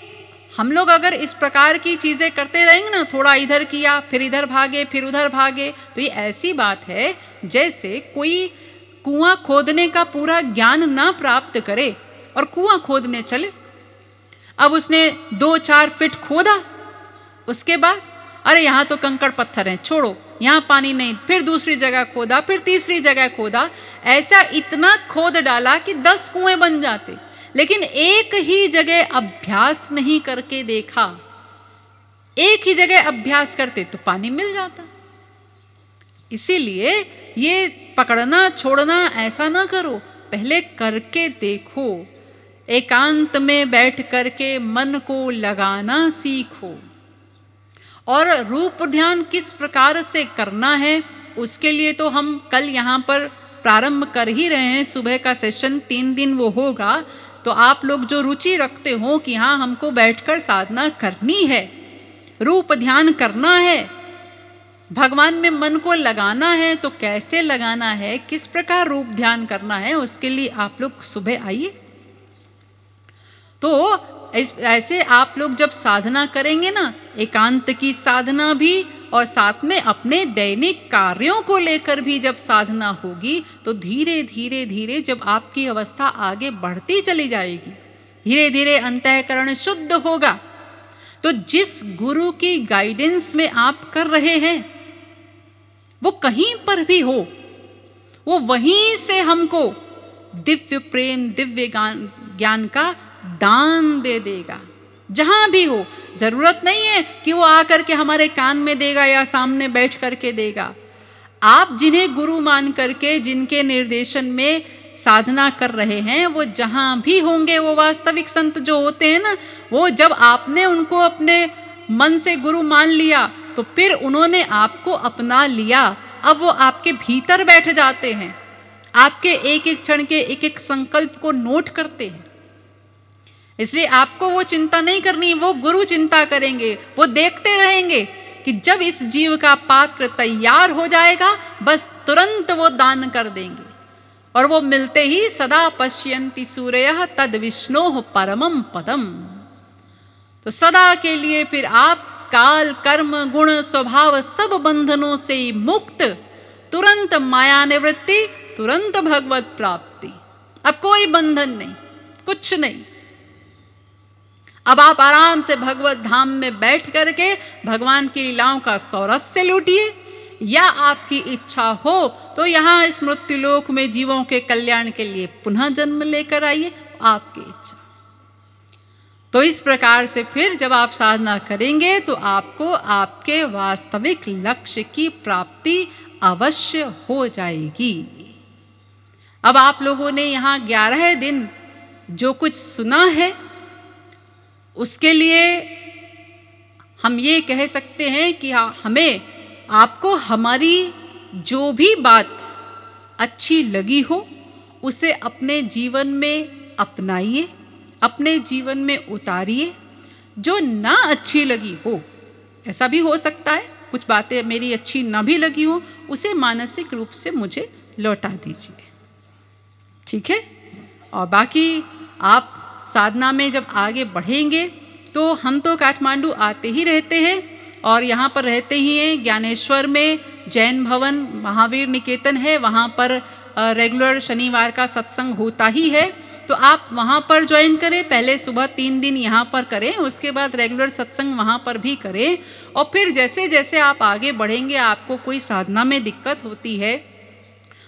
हम लोग अगर इस प्रकार की चीजें करते रहेंगे ना, थोड़ा इधर किया, फिर इधर भागे, फिर उधर भागे, तो ये ऐसी बात है जैसे कोई कुआं खोदने का पूरा ज्ञान ना प्राप्त करे और कुआं खोदने चले। अब उसने 2-4 फीट खोदा, उसके बाद अरे यहाँ तो कंकड़ पत्थर हैं, छोड़ो, यहाँ पानी नहीं। फिर दूसरी जगह खोदा, फिर तीसरी जगह खोदा। ऐसा इतना खोद डाला कि 10 कुएं बन जाते, लेकिन एक ही जगह अभ्यास नहीं करके देखा। एक ही जगह अभ्यास करते तो पानी मिल जाता। इसीलिए ये पकड़ना छोड़ना ऐसा ना करो, पहले करके देखो। एकांत में बैठ करके मन को लगाना सीखो। और रूप ध्यान किस प्रकार से करना है, उसके लिए तो हम कल यहाँ पर प्रारंभ कर ही रहे हैं। सुबह का सेशन 3 दिन वो होगा। तो आप लोग जो रुचि रखते हो कि हाँ हमको बैठकर साधना करनी है, रूप ध्यान करना है, भगवान में मन को लगाना है, तो कैसे लगाना है, किस प्रकार रूप ध्यान करना है, उसके लिए आप लोग सुबह आइए। तो ऐसे आप लोग जब साधना करेंगे ना, एकांत की साधना भी और साथ में अपने दैनिक कार्यों को लेकर भी जब साधना होगी, तो धीरे धीरे धीरे जब आपकी अवस्था आगे बढ़ती चली जाएगी, धीरे धीरे अंतःकरण शुद्ध होगा। तो जिस गुरु की गाइडेंस में आप कर रहे हैं, वो कहीं पर भी हो, वो वहीं से हमको दिव्य प्रेम, दिव्य ज्ञान का दान दे देगा। जहां भी हो, जरूरत नहीं है कि वो आकर के हमारे कान में देगा या सामने बैठ करके देगा। आप जिन्हें गुरु मान करके, जिनके निर्देशन में साधना कर रहे हैं, वो जहां भी होंगे, वो वास्तविक संत जो होते हैं ना, वो जब आपने उनको अपने मन से गुरु मान लिया, तो फिर उन्होंने आपको अपना लिया। अब वो आपके भीतर बैठ जाते हैं, आपके एक एक क्षण के एक एक संकल्प को नोट करते हैं। इसलिए आपको वो चिंता नहीं करनी, वो गुरु चिंता करेंगे। वो देखते रहेंगे कि जब इस जीव का पात्र तैयार हो जाएगा बस तुरंत वो दान कर देंगे, और वो मिलते ही सदा पश्यन्ति सूरयः तद विष्णोः परमं पदम। तो सदा के लिए फिर आप काल कर्म गुण स्वभाव सब बंधनों से मुक्त, तुरंत माया निवृत्ति, तुरंत भगवत प्राप्ति। अब कोई बंधन नहीं, कुछ नहीं। अब आप आराम से भगवत धाम में बैठ करके भगवान की लीलाओं का सौरस्य लूटिए, या आपकी इच्छा हो तो यहाँ इस मृत्युलोक में जीवों के कल्याण के लिए पुनः जन्म लेकर आइए, आपकी इच्छा। तो इस प्रकार से फिर जब आप साधना करेंगे तो आपको आपके वास्तविक लक्ष्य की प्राप्ति अवश्य हो जाएगी। अब आप लोगों ने यहाँ 11 दिन जो कुछ सुना है उसके लिए हम ये कह सकते हैं कि हमें आपको हमारी जो भी बात अच्छी लगी हो उसे अपने जीवन में अपनाइए, अपने जीवन में उतारिए। जो ना अच्छी लगी हो, ऐसा भी हो सकता है कुछ बातें मेरी अच्छी ना भी लगी हो, उसे मानसिक रूप से मुझे लौटा दीजिए, ठीक है। और बाकी आप साधना में जब आगे बढ़ेंगे तो हम तो काठमांडू आते ही रहते हैं और यहाँ पर रहते ही हैं। ज्ञानेश्वर में जैन भवन महावीर निकेतन है, वहाँ पर रेगुलर शनिवार का सत्संग होता ही है, तो आप वहाँ पर ज्वाइन करें। पहले सुबह 3 दिन यहाँ पर करें, उसके बाद रेगुलर सत्संग वहाँ पर भी करें। और फिर जैसे जैसे आप आगे बढ़ेंगे, आपको कोई साधना में दिक्कत होती है,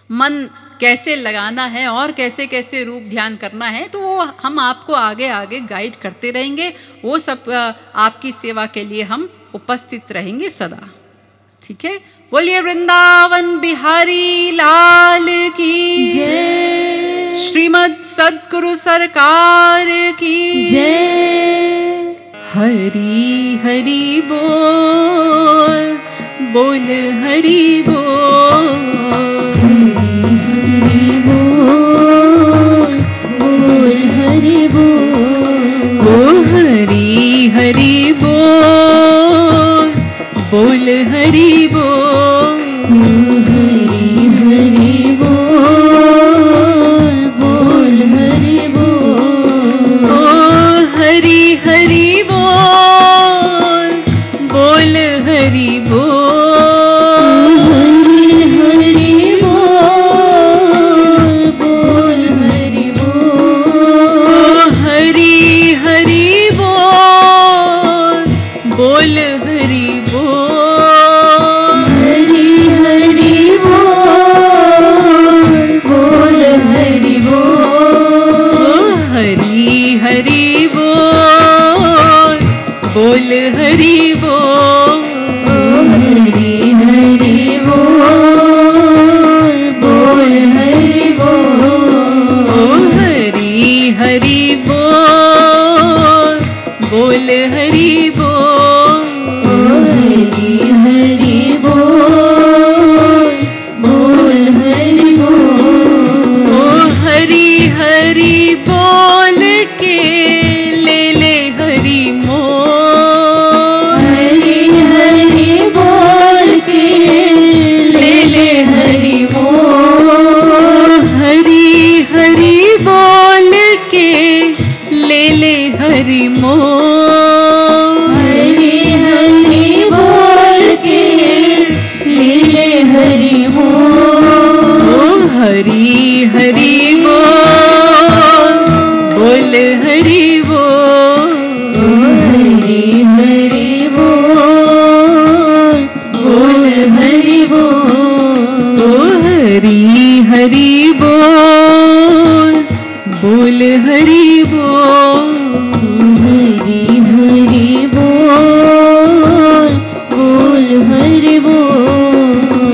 मन कैसे लगाना है और कैसे कैसे रूप ध्यान करना है, तो वो हम आपको आगे आगे गाइड करते रहेंगे। वो सब आपकी सेवा के लिए हम उपस्थित रहेंगे सदा, ठीक है। बोलिए वृंदावन बिहारी लाल की जय, श्रीमद् सद्गुरु सरकार की जय। हरि हरि बोल, बोल हरि बोल, हरि बोल, बोल हरि बोल, ओ हरि हरि बोल, बोल हरि बोल, हरि हरि बोल, बोल हरि बोल, ओ हरि हरि बोल, बोल हरि बोल, हरि हरि बोल, बोल हरि बोल, हरि हरि बोल, बोल हरि बोल, हरि हरि बोल, बोल हरि बोल, हरि हरि बोल, बोल हरि बोल, हरि हरि बोल, बोल हरि बोल, हरि हरि बोल, बोल हरि बोल, हरि हरि बोल, बोल हरि बोल, ओ हरि हरि बोल के ले हरि मोल, हरि हरि बोल के ले हरि मोल, हरि हरि बोल के ले हरि मोल, हरि हरि बोल के ले हरि मोल, हरि हरि बोल, बोल हरि बोल, हरि हरि बोल, बोल हरि बोल, हरि हरि बोल, बोल हरि बोल, हरि हरि बोल, बोल हरि बोल,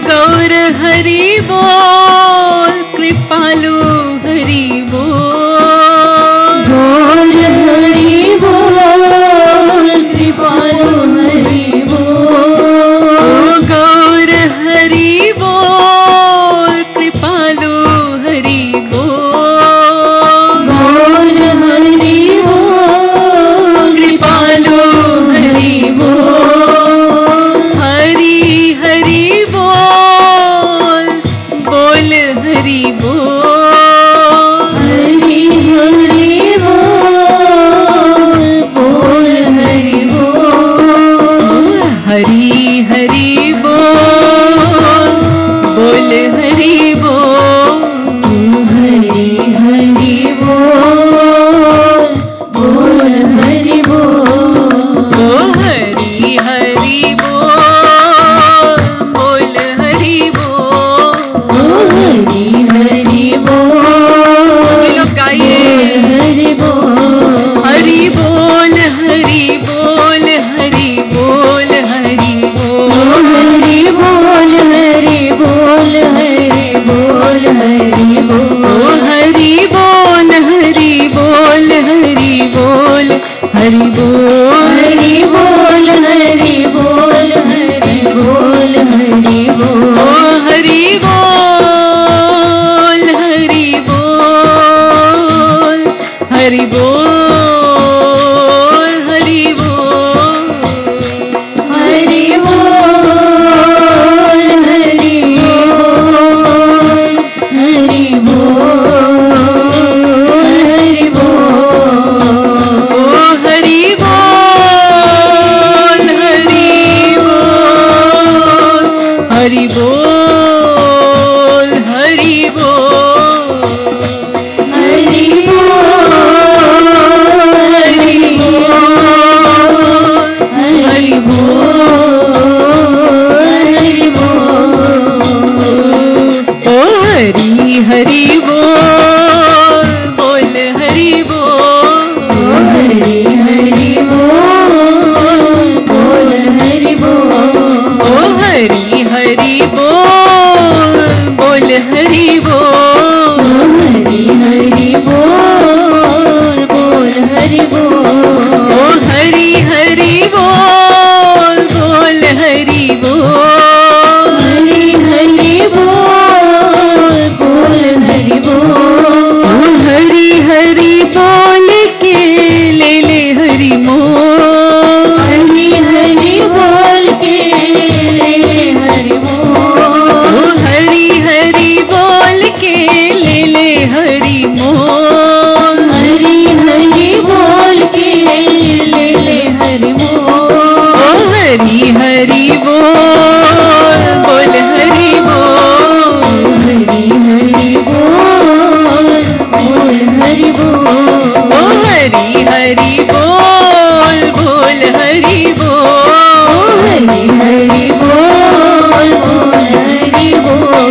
गौर हरि बोल, कृपालु हरि बोल, गौर हरि बोल, कृपालु हरि बोल, गौर हरि बोल, कृपालु हरि बोल, गौर हरि बोल, हरि बोल, हरि बोल, हरि बोल, हरि बोल। ओ हरि हरि बोल, बोल हरि बोल, हरि हरि बोल, बोल हरि बोल। ओ हरि हरि बोल, बोल हरि बोल, हरि हरि बोल, बोल हरि बोल। ओ हरि हरि बोल, बोल हरि बोल, हरि हरि बोल, बोल हरि बोल। ओ हरि हरि बोल के ले ले हरि मोल, हरि हरि बोल के ले ले हरि बोल। ओ हरि हरि बोल के ले ले हरि मोल, हरि हरि बोल के ले ले हरि बोल। ओ हरि हरि बोल, बोल हरि बोल, हरि हरि बोल, बोल हरि बोल। ओ हरि हरि बोल, बोल हरि बोल, हरि हरि बोल, बोल हरि बोल।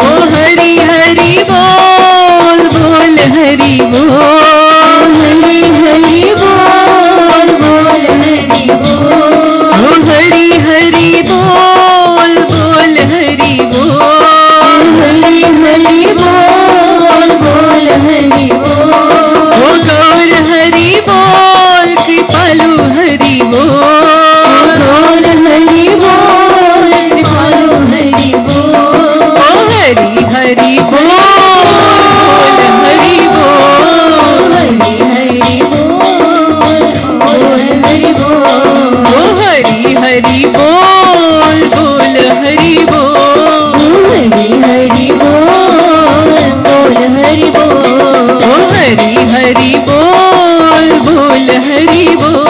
ओ हरि हरि बोल, बोल हरि बोल, हरि हरि बोल, बोल हरि बोल। ओ हरि हरि बोल, बोल हरि बोल, हरि हरि बोल, बोल हरि बोल। ओ गौर हरि बोल, कृपालु हरि बोल, गौर हरि बोल, कृपालु हरि बोल। ओ हरि हरि बोल, हरि बोल, हरि हरि बोल, बोल हरि बोल। ओ हरि हरि बोल, बोल हरि बोल, हरि हरि बोल, बोल हरि बोल। ओ हरि हरि बोल, बोल हरि बोल,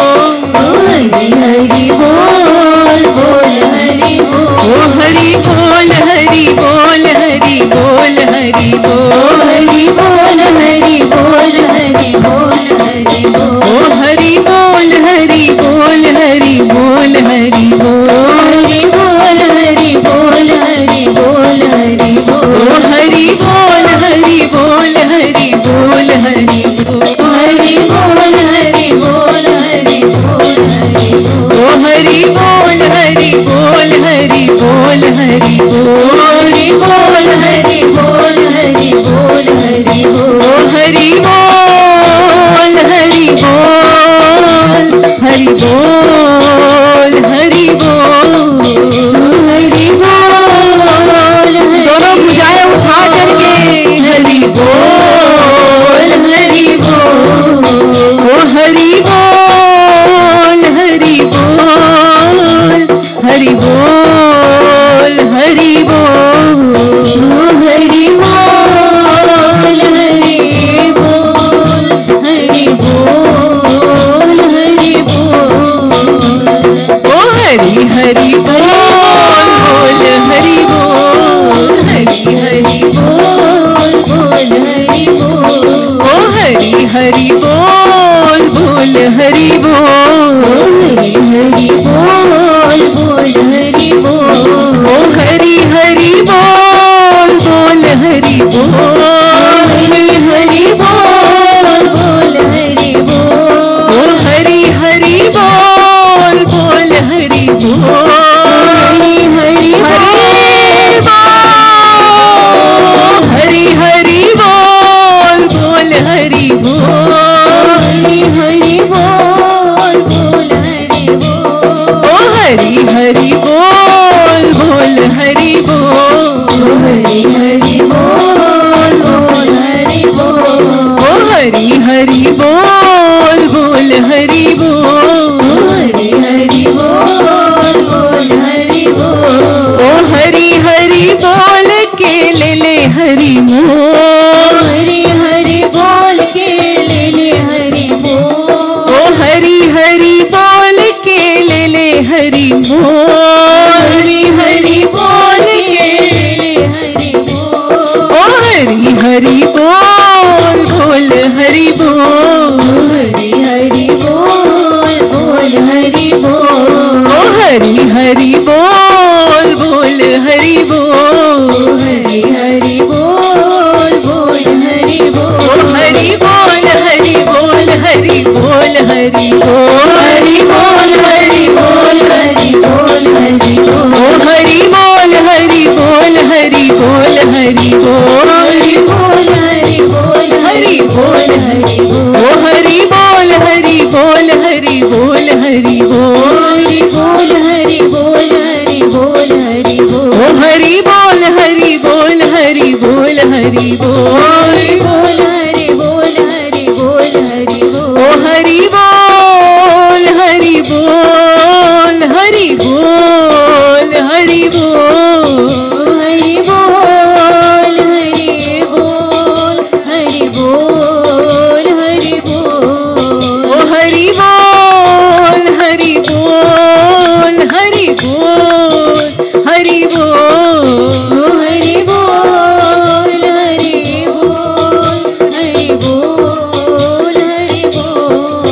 हरि हरि बोल, बोल हरि बोल। ओ हरि बोल, हरि बोल, हरि बोल, हरि बोल, हरि बोल, हरि बोल, हरि बोल, हरि बोल। ओ हरि बोल, हरि बोल, हरि बोल, हरि बोल, हरि बोल, हरि बोल, हरि बोल, हरि ओ बोल। हरि बोल, हरि बोल, हरि बोल, हरि बोल, हरि बोल, हरि बोल, हरि बोल, हरि बोल। ओ हरि बोल, हरि बोल, हरि बोल, हरि बोल, हरि बोल, हरि बोल, हरि बोल, हरि ओ बोल। हरि बोल, हरि बोल, हरि बोल, हरि बोल, हरि बोल, दोनों भुजाएं उठा करके हरि बोल, हरि बोल, ओ हरि बोल, हरि बोल, हरि बोल, हरि बोल, हरि बोल, हरि बोल, हरि बोल, हरि बोल। ओ हरि हरि बोल, हरि बोल, हरि हरि बोल, बोल हरि बोल। ओ हरि हरि बोल, बोल हरि बोल, हरि हरि बोल, बोल हरि बोल। ओ हरि हरि बोल, बोल हरि बोल, हरि हरि बोल, बोल हरि बोल। ओ हरि हरि बोल, बोल हरि बोल, हरि हरि हरि हरि बोल, बोल हरि बोल, हरि हरि बोल, बोल हरि बोल। ओ हरि हरि बोल, बोल हरि बोल, हरि हरि बोल, बोल हरि बोल। ओ हरि हरि बोल, बोल हरि बोल, हरि हरि बोल, बोल हरि बोल। ओ हरि हरि बोल के ले ले हरि मोल, हरि हरि बोल के ले ले हरि बोल। ओ हरि हरि बोल के ले ले हरि मोल, हरि हरि बोल के ले ले हरि बोल। ओ हरि हरि बोल बोल हरि बोल, हरि हरि बोल बोल हरि बोल, ओ हरि हरि बोल बोल हरि बोल, हरि हरि बोल बोल हरि बोल, ओ हरि बोल हरि बोल हरि बोल हरि बोल, हरि बोल हरि बोल हरि बोल हरि बोल, ओ हरि बोल हरि बोल हरि बोल हरि बोल, हरि बोल हरि बोल हरि बोल हरि बोल, ओ हरि बोल हरि बोल हरि बोल हरि बोल, हरि बोल हरि बोल हरि बोल हरि बोल, ओ हरि बोल हरि बोल हरि बोल हरि बोल, हरि बोल हरि बोल हरि बोल हरि बोल, ओ हरि बोल हरि बोल हरि बोल हरि बोल, हरि बोल हरि बोल हरि बोल हरि बोल, ओ हरि बोल हरि बोल हरि बोल हरि बोल, हरि बोल हरि बोल हरि बोल हरि बोल,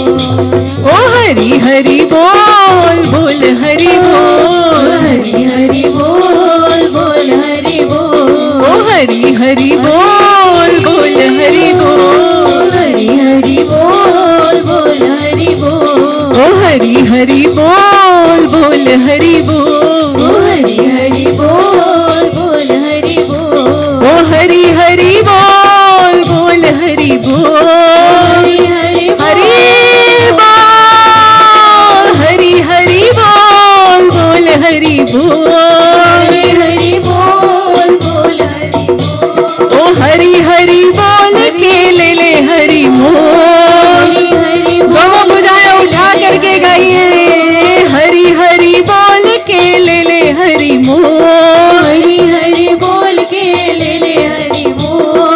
ओ हरि हरि बोल बोल हरि बोल, हरि हरि बोल बोल हरि बोल, ओ हरि हरि बोल बोल हरि बोल, हरि हरि बोल बोल हरि बोल, ओ हरि हरि बोल बोल हरि बोल, हरि हरि बोल बोल हरि बोल, ओ हरि हरि बोल बोल हरि बोल, हरि हरि हरि बोल हरि हरि बोल बोल हरि बोल, हरि हरि बोल बोल हरि बोल, ओ हरि हरि बोल के ले हरि मोल, हरि हरि दोनों बुझाएं उठा करके गाइए, हरि हरि बोल के ले हरि मोल, हरि हरि बोल के ले हरि बोल,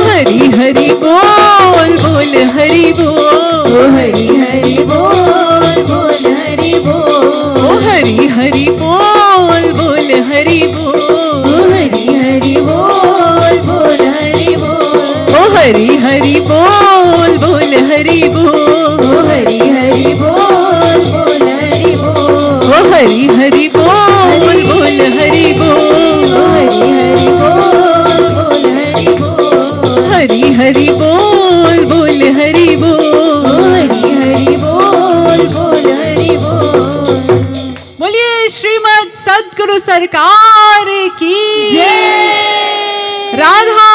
हरि हरि बोल बोल हरि बोल, हरि हरि बोल बोल हरि बोल, ओ हरि हरि बोल बोल हरि बोल, हरि हरि बोल बोल हरि बोल, ओ हरि हरि बोल बोल हरि बोल, हरि हरि बोल बोल हरि बोल, ओ हरि हरि बोल बोल हरि बोल, हरि हरि बोल बोल हरि बोल, हरि हरि बोल बोल हरि बोल, हरि हरि बोल बोल हरि बोल, बोलिए श्रीमद् सद्गुरु सरकार की जय, राधा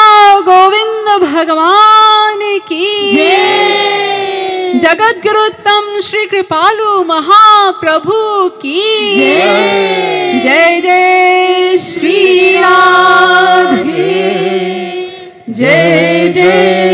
गोविंद भगवान की जय, जगत गुरुत्तम श्री कृपालु महाप्रभु की जय, जय जय श्री राधे, जय जय